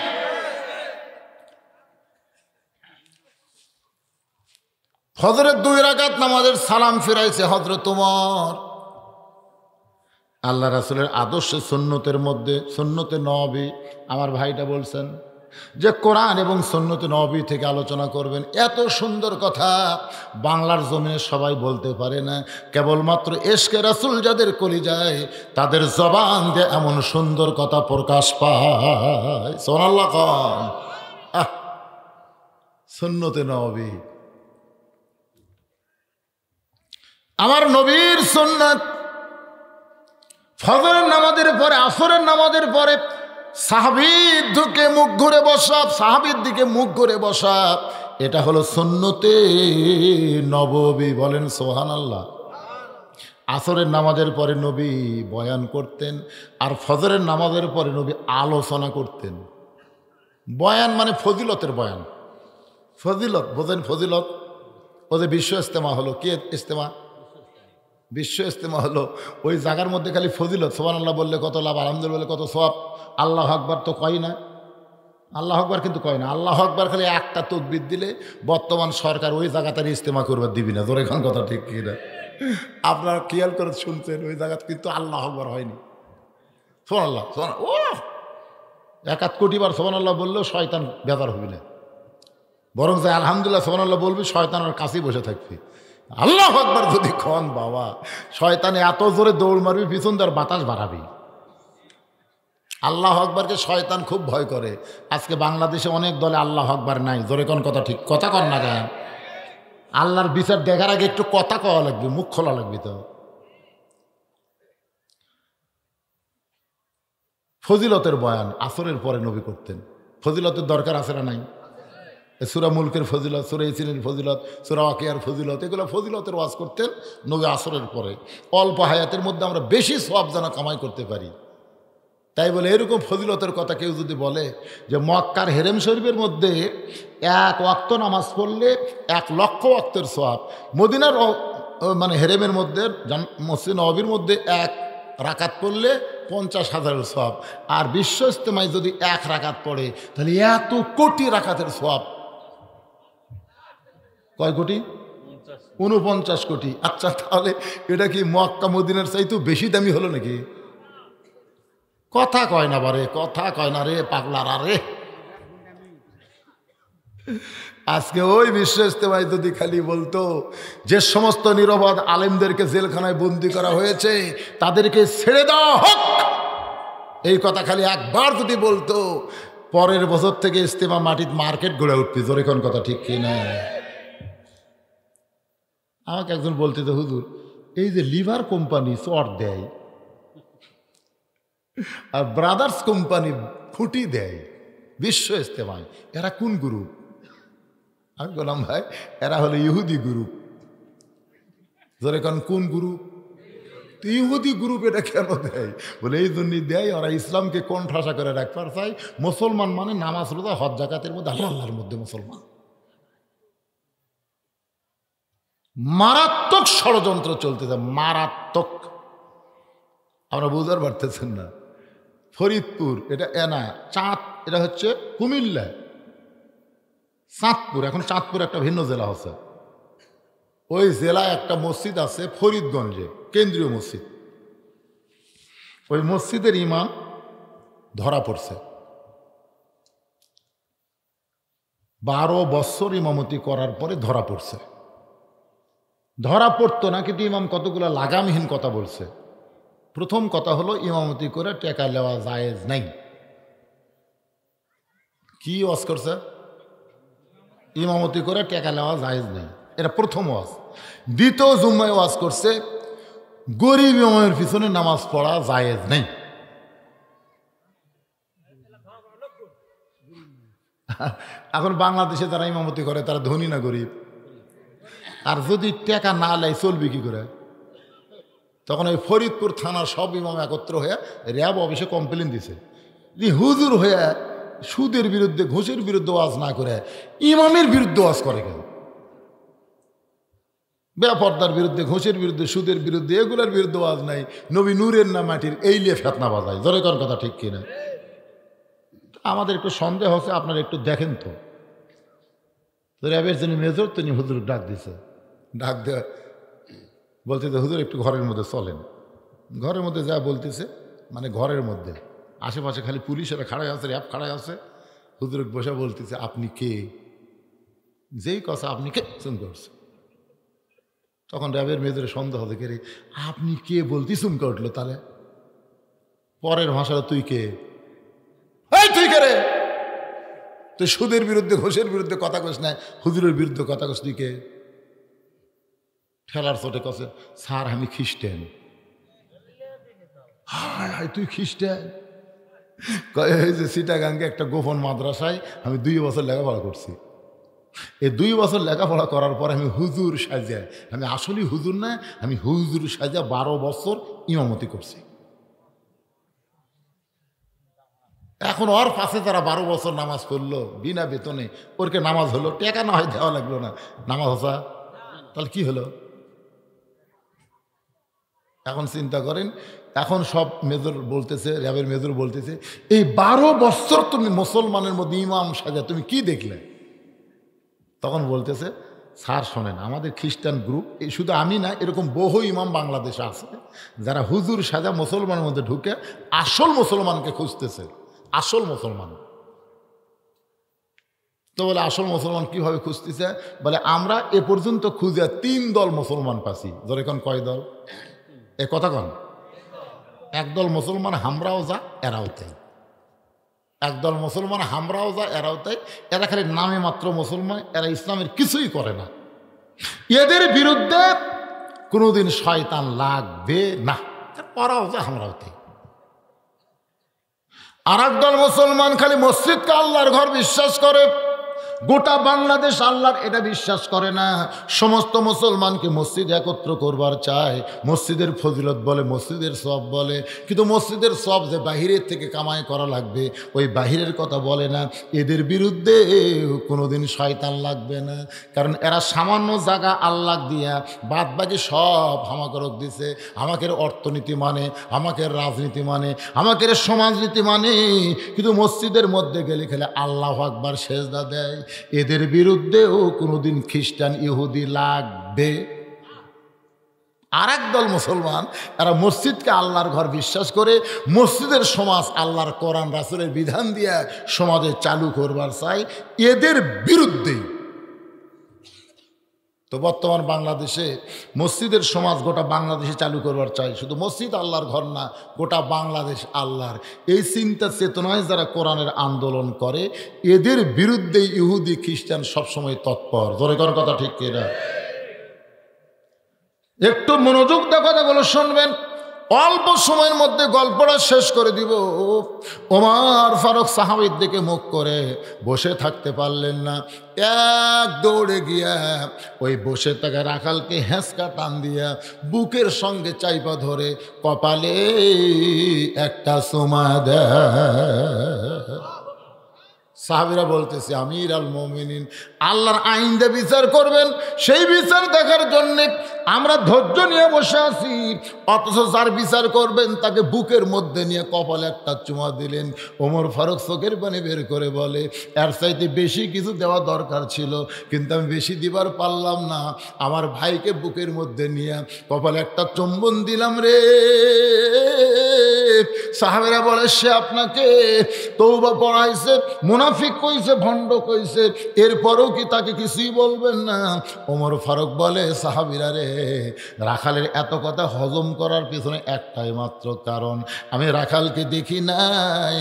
ফজরের 2 রাকাত নামাজের সালাম ফিরাইছে হযরত ওমর। আল্লাহ রাসূলের আদর্শে সুন্নতের মধ্যে সুন্নতে নবী, আমার ভাইটা বলছেন যে কোরআন এবং সুন্নতে নবী থেকে আলোচনা করবেন। এত সুন্দর কথা বাংলার জমিনে সবাই বলতে পারে না, কেবলমাত্র ইশকে রাসূল যাদের কলিজায় তাদের জবান দিয়ে এমন সুন্দর কথা প্রকাশ পায়। সুবহানাল্লাহ কন। সুন্নতে নবী, আমার নবীর সুন্নাত। ফজরের নামাজের পরে, আসরের নামাজের পরে সাহাবীর দিকে মুখ ঘুরে বসা, সাহাবীর দিকে মুখ ঘুরে বসা, এটা হলো সুন্নতে নববী। বলেন সুবহানাল্লাহ। আসরের নামাজের পরে নবী বয়ান করতেন, আর ফজরের নামাজের পরে নবী আলোচনা করতেন। বয়ান মানে ফজিলতের বয়ান। ফজিলত বোঝেন? ফজিলত ওদের বিশ্ব ইজতেমা হলো, কি ইজতেমা? বিশ্ব ইজতেমা হলো। ওই জায়গার মধ্যে খালি ফজিলত, সুবহানাল্লাহ বললে কত লাভ, আলহামদুলিল্লাহ বললে কত সওয়াব, আল্লাহু আকবার তো কয় না, আল্লাহু আকবার কিন্তু কয় না। আল্লাহু আকবার খালি একটা তাকবীর দিলে বর্তমান সরকার ওই জায়গাতে ইজতেমা করবার দিবি না। জোরে খান কথা ঠিক কি না? আপনারা খেয়াল করে শুনছেন, ওই জায়গাতে কিন্তু আল্লাহু আকবার হয়নি। সুবহানাল্লাহ, ও 1 কোটি বার সুবহানাল্লাহ বললেও শয়তান বেজার হবি না, বরং যে আলহামদুলিল্লাহ সুবহানাল্লাহ বলবি, শয়তানের কাছেই বসে থাকবি। আল্লাহু আকবার যদি খন, বাবা শয়তানে এত জোরে দৌড় মারবি, পিছন তার বাতাস বাড়াবি। আল্লাহু আকবারকে শয়তান খুব ভয় করে। আজকে বাংলাদেশে অনেক দলে আল্লাহু আকবার নাই। জোরে কোন কথা ঠিক, কথা কন না কেন? আল্লাহর বিচার দেখার আগে একটু কথা কওয়া লাগবে, মুখ খোলা লাগবে। তো ফজিলতের বয়ান আসরের পরে নবী করতেন। ফজিলতের দরকার আছে না নাই? সূরা মুলকের ফজিলত, সূরা ইয়াসিনের ফজিলত, সূরা ওয়াকিয়ার ফজিলত, এগুলো ফজিলতের ওয়াজ করতেন নবী আসরের পরে। অল্প হায়াতের মধ্যে আমরা বেশি সওয়াব যেন কামাই করতে পারি, তাই বলে এরকম ফজিলতের কথা কেউ যদি বলে যে মক্কার হেরেম শরীফের মধ্যে 1 ওয়াক্ত নামাজ পড়লে 1 লক্ষ ওয়াক্তের সওয়াব, মদিনার মানে হেরেমের মধ্যে মসজিদ নববীর মধ্যে 1 রাকাত পড়লে 50,000 সওয়াব, আর বিশ্ব ইজতেমায় যদি 1 রাকাত পড়ে তাহলে এত কোটি রাকাতের সওয়াব। কয় কোটি? 49 কোটি। আচ্ছা, তাহলে এটা কি মক্কা মদিনার চাইতেও বেশি দামি হলো নাকি? কথা কয় না বারে, কথা কয় না রে পাগলারা রে। আজকে ওই বিশ্ব ইজতেমায় যদি খালি বলতো যে সমস্ত নিরপরাধ আলেমদেরকে জেলখানায় বন্দি করা হয়েছে তাদেরকে ছেড়ে দেওয়া হোক, এই কথা খালি একবার যদি বলতো, পরের বছর থেকে ইজতেমা মাটির মার্কেট গড়ে উঠবে। জোরে কোন কথা ঠিক কি না? আমাকে একজন বলতে, তো হুজুর এই যে লিভার কোম্পানি চট দেয় আর ব্রাদার্স কোম্পানি ফুটি দেয় বিশ্ব ইজতেমায়, এরা কোন গ্রুপ? আমি বললাম ভাই এরা হলো ইহুদি গ্রুপ। ধরে কোন গ্রুপ? ইহুদি গ্রুপ এটা কেন দেয়? বলে এই জন্যই দেয়, ওরা ইসলামকে কোণঠাসা করে রাখবার চাই। মুসলমান মানে নামাজ রোজা হজ জাকাতের মধ্যে, আল্লাহর মধ্যে মুসলমান। মারাত্মক ষড়যন্ত্র চলতেছে, মারাত্মক। আমরা বুঝতে পারতেছেন না। ফরিদপুর এটা এনা, চাঁদ এটা হচ্ছে কুমিল্লা, চাঁদপুর এখন চাঁদপুর একটা ভিন্ন জেলা হচ্ছে। ওই জেলায় একটা মসজিদ আছে ফরিদগঞ্জে, কেন্দ্রীয় মসজিদ। ওই মসজিদের ইমাম ধরা পড়ছে। 12 বছর ইমামতি করার পরে ধরা পড়ছে। ধরা পড়তো না, কিন্তু ইমাম কতগুলো লাগামহীন কথা বলছে। প্রথম কথা হলো ইমামতি করে টাকা নেওয়া জায়েজ নাই। কি ওয়াজ করছে? ইমামতি করে টাকা নেওয়া জায়েজ নাই, এটা প্রথম ওয়াজ। দ্বিতীয় জুম্মায় ওয়াজ করছে গরিব ইমামের পিছনে নামাজ পড়া জায়েজ নেই। এখন বাংলাদেশে যারা ইমামতি করে তারা ধনী না গরিব? আর যদি টাকা না লাই চলবে কি করে? তখন ওই ফরিদপুর থানার সব ইমাম একত্র হয়ে র্যাব অফিসে কমপ্লেন দিছে যে হুজুর হয়ে সুদের বিরুদ্ধে ঘুষের বিরুদ্ধে ওয়াজ না করে ইমামের বিরুদ্ধে ওয়াজ করে কেন? বেপর্দার বিরুদ্ধে, ঘুষের বিরুদ্ধে, সুদের বিরুদ্ধে, এগুলোর বিরুদ্ধে ওয়াজ নাই। নবী নূরের না মাটির, এই লিয়ে ফেতনা বাজায়। জোরে কোন কথা ঠিক কিনা? আমাদের একটু সন্দেহ হচ্ছে, আপনারা একটু দেখেন তো। র্যাবের যিনি মেজর তিনি হুজুর ডাক দিছে। ডাক দেওয়া বলতেছে হুজুর একটু ঘরের মধ্যে চলেন। ঘরের মধ্যে যা বলতেছে মানে ঘরের মধ্যে আশেপাশে খালি পুলিশেরা খাড়াই আছে, র্যাব খাড়াই আছে। হুজুর বসে বলতেছে আপনি কে? যেই কথা আপনি কে চুম করছে। তখন র্যাবের মেয়েদের সন্দেহ থেকে রে আপনি কে বলতে চুমকে উঠলো। তাহলে পরের ভাষা তুই কে? এই তুই কে রে? তুই সুদের বিরুদ্ধে ঘোষের বিরুদ্ধে কথা কস না, হুজুরের বিরুদ্ধে কথা কস, তুই কে? ঠেলার চোটে কছে স্যার আমি খ্রিস্টান। হায় হায় তুই খ্রিস্টান? এই যে চিটাগাঙ্গে একটা গোপন মাদ্রাসায় আমি 2 বছর লেখাপড়া করছি। এই 2 বছর লেখাপড়া করার পর আমি হুজুর সাজা, আমি আসলেই হুজুর না, আমি হুজুর সাজা 12 বছর ইমামতি করছি। এখন ওর পাশে যারা 12 বছর নামাজ পড়লো বিনা বেতনে, ওরকে নামাজ হলো, টাকা না হয় দেওয়া লাগলো না, নামাজ হসা, তাহলে কি হলো? এখন চিন্তা করেন, এখন সব মেজর বলতেছে, র্যাবের মেজর বলতেছে এই 12 বছর তুমি মুসলমানের মধ্যে ইমাম সাজা তুমি কি দেখলে? তখন বলতেছে স্যার শোনেন, আমাদের খ্রিস্টান গ্রুপ, এই শুধু আমি না, এরকম বহু ইমাম বাংলাদেশে আছে যারা হুজুর সাজা মুসলমানের মধ্যে ঢুকে আসল মুসলমানকে খুঁজতেছে। আসল মুসলমান তো বলে আসল মুসলমান কিভাবে খুঁজতেছে? বলে আমরা এ পর্যন্ত খুঁজে 3 দল মুসলমান পাচ্ছি। ধর এখন কয় দল? এ কথা কন। একদল মুসলমান হামরাও যা এরাও তাই, একদল মুসলমান হামরাও যা এরাও তাই, এরা খালি নামে মাত্র মুসলমান, এরা ইসলামের কিছুই করে না। এদের বিরুদ্ধে কোনোদিন শয়তান লাগবে না, ওরাও যা হামরাও তাই। আর একদল মুসলমান খালি মসজিদকে আল্লাহর ঘর বিশ্বাস করে, গোটা বাংলাদেশ আল্লাহর এটা বিশ্বাস করে না। সমস্ত মুসলমানকে মসজিদ একত্র করবার চায়, মসজিদের ফজিলত বলে, মসজিদের সব বলে, কিন্তু মসজিদের সব যে বাহিরের থেকে কামাই করা লাগবে ওই বাহিরের কথা বলে না। এদের বিরুদ্ধে কোনোদিন শয়তান লাগবে না, কারণ এরা সামান্য জায়গা আল্লাহ দিয়া বাদ বাকি সব হামাকরক দিছে। আমাকে অর্থনীতি মানে, আমাকে রাজনীতি মানে, আমাকে সমাজনীতি মানে, কিন্তু মসজিদের মধ্যে গেলে খেলে আল্লাহু আকবার সেজদা দেয়। এদের বিরুদ্ধেও কোনোদিন খ্রিস্টান ইহুদি লাগবে। আর একদল মুসলমান, এরা মসজিদকে আল্লাহর ঘর বিশ্বাস করে, মসজিদের সমাজ আল্লাহর কোরআন রাসূলের বিধান দিয়ে সমাজে চালু করবার চাই, এদের বিরুদ্ধেই। তো বর্তমান বাংলাদেশে মসজিদের সমাজ গোটা বাংলাদেশে চালু করবার চাই, শুধু মসজিদ আল্লাহর ঘর না, গোটা বাংলাদেশ আল্লাহর। এই চিন্তা চেতনায় যারা কোরআনের আন্দোলন করে, এদের বিরুদ্ধে ইহুদি খ্রিস্টান সবসময় তৎপর। জোরে করার কথা ঠিক কিনা? একটু মনোযোগ দিয়ে কথাগুলো শুনবেন, অল্প সময়ের মধ্যে গল্পটা শেষ করে দিব। ওমর ফারুক সাহাবীর দিকে মুখ করে বসে থাকতে পারলেন না, এক দৌড়ে গিয়া ওই বসে থাকা রাখালকে হেঁচকা টান দিয়া বুকের সঙ্গে চাইপা ধরে কপালে একটা চুমা দেয়। সাহাবীরা বলতেছে আমির আল মুমিনিন, আল্লাহর আইন দিয়ে বিচার করবেন, সেই বিচার দেখার জন্য আমরা ধৈর্য নিয়ে বসে আছি, অথচ যার বিচার করবেন তাকে বুকের মধ্যে নিয়ে কপালে একটা চুমা দিলেন। ওমর ফারুক চোখের পানি বের করে বলে এর চাইতে বেশি কিছু দেওয়া দরকার ছিল, কিন্তু আমি বেশি দিবার পারলাম না। আমার ভাইকে বুকের মধ্যে নিয়ে কপালে একটা চুম্বন দিলাম রে। সাহাবীরা বলে সে আপনাকে তওবা পড়াইছে, মুনাফিক কইছে, ভণ্ড কইছে, এরপরেও কি তাকে কিছুই বলবেন না? ওমর ফারুক বলে সাহাবীরা রে, রাখালের এত কথা হজম করার পিছনে একটাই মাত্র কারণ, আমি রাখালকে দেখি নাই,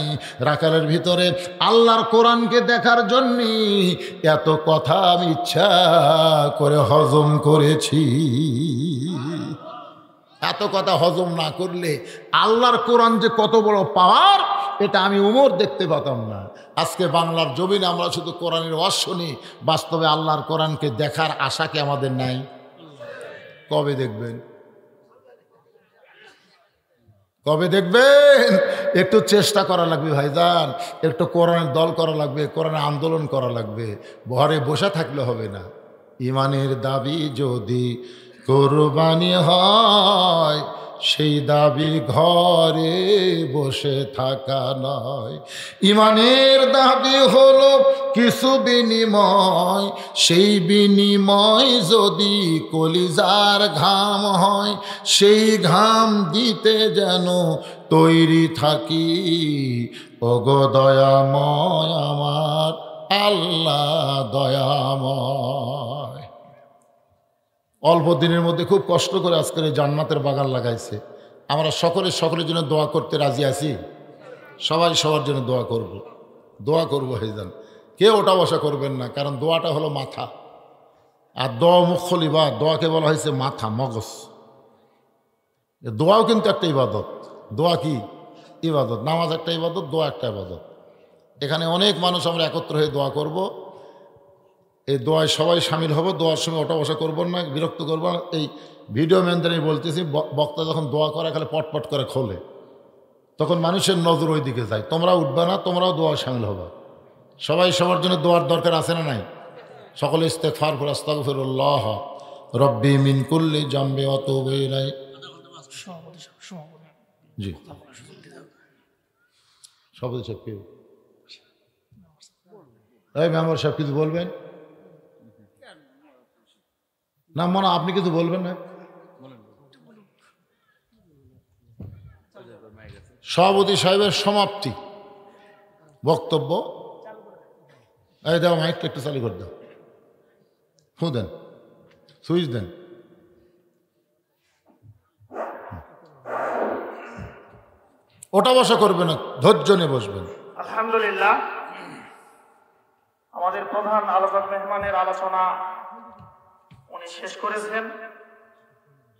রাখালের ভিতরে আল্লাহর কোরআনকে দেখার জন্যে এত কথা আমি ইচ্ছা করে হজম করেছি। এত কথা হজম না করলে আল্লাহর কোরআন যে কত বড় পাওয়ার, এটা আমি ওমর দেখতে পাতাম না। আজকে বাংলার জমিনে আমরা শুধু কোরআনের ওয়াজ শুনি, বাস্তবে আল্লাহর কোরআনকে দেখার আশা কি আমাদের নাই? কবে দেখবেন? কবে দেখবেন? একটু চেষ্টা করা লাগবে ভাইজান, একটু কোরআনের দল করা লাগবে, কোরআনের আন্দোলন করা লাগবে। ঘরে বসে থাকলে হবে না। ইমানের দাবি যদি কোরবানি হয়, সেই দাবি ঘরে বসে থাকা নয়। ইমানের দাবি হলো কিছু বিনিময়, সেই বিনিময় যদি কলিজার ঘাম হয়, সেই ঘাম দিতে যেন তৈরি থাকি। ওগো দয়াময় আমার আল্লাহ দয়াময়। অল্প দিনের মধ্যে খুব কষ্ট করে আজকের এই জান্নাতের বাগান লাগাইছে। আমরা সকলের জন্য দোয়া করতে রাজি আছি। সবাই সবার জন্য দোয়া করব, দোয়া করব। ভাইজান কেউ ওটা বসা করবেন না, কারণ দোয়াটা হলো মাথা, আর দোয়া মুখ্যল ইবাদত। দোয়াকে বলা হয়েছে মাথা, মগজ। দোয়াও কিন্তু একটা ইবাদত। দোয়া কি? ইবাদত। নামাজ একটা ইবাদত, দোয়া একটা ইবাদত। এখানে অনেক মানুষ আমরা একত্র হয়ে দোয়া করব। এই দোয়ায় সবাই সামিল হবো। দোয়ার সময় ওটা বসা করবেন না, বিরক্ত করবো না। এই ভিডিও ম্যানদের আমি বলতেছি, বক্তা যখন দোয়া করে খালি পটপট করে খোলে, তখন মানুষের নজর ওই দিকে যায়। তোমরা উঠবে না, তোমরাও দোয়া সামিল হবে। সবাই সবার জন্য দোয়ার দরকার আছে না নাই? সকলে ইস্তেগফার করে আস্তাগফিরুল্লাহ রব্বি মিন কুল্লি জামবি ওয়া আতুবু ইলাইহি। জি সভাপতি সাহেব কেউ? এই মেম্বার সাহেব কিছু বলবেন না? মনে আপনি কিছু বলবেন না? সভাপতি সাহেবের সমাপ্তি বক্তব্য। এই দাও মাইকটা একটু চালু করে দাও। ফু দেন, সুইচ দেন। ওটা বসা করবে না, ধৈর্য নিয়ে বসবেন। আলহামদুলিল্লাহ, আমাদের প্রধান আলোচক মেহমানের আলোচনা উনি শেষ করেছেন।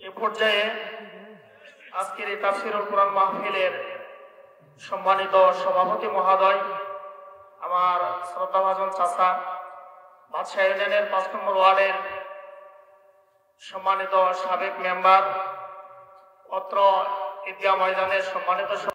এ পর্যায়ে আজকের এই তাফসীরুল কুরআন মাহফিলের সম্মানিত সভাপতি মহোদয়, আমার শ্রদ্ধাভাজন চাচা, বাদশাহ ইউনিয়নের ৫ নম্বর ওয়ার্ডের সম্মানিত সাবেক মেম্বার, অত্র ঈদগাহ ময়দানের সম্মানিত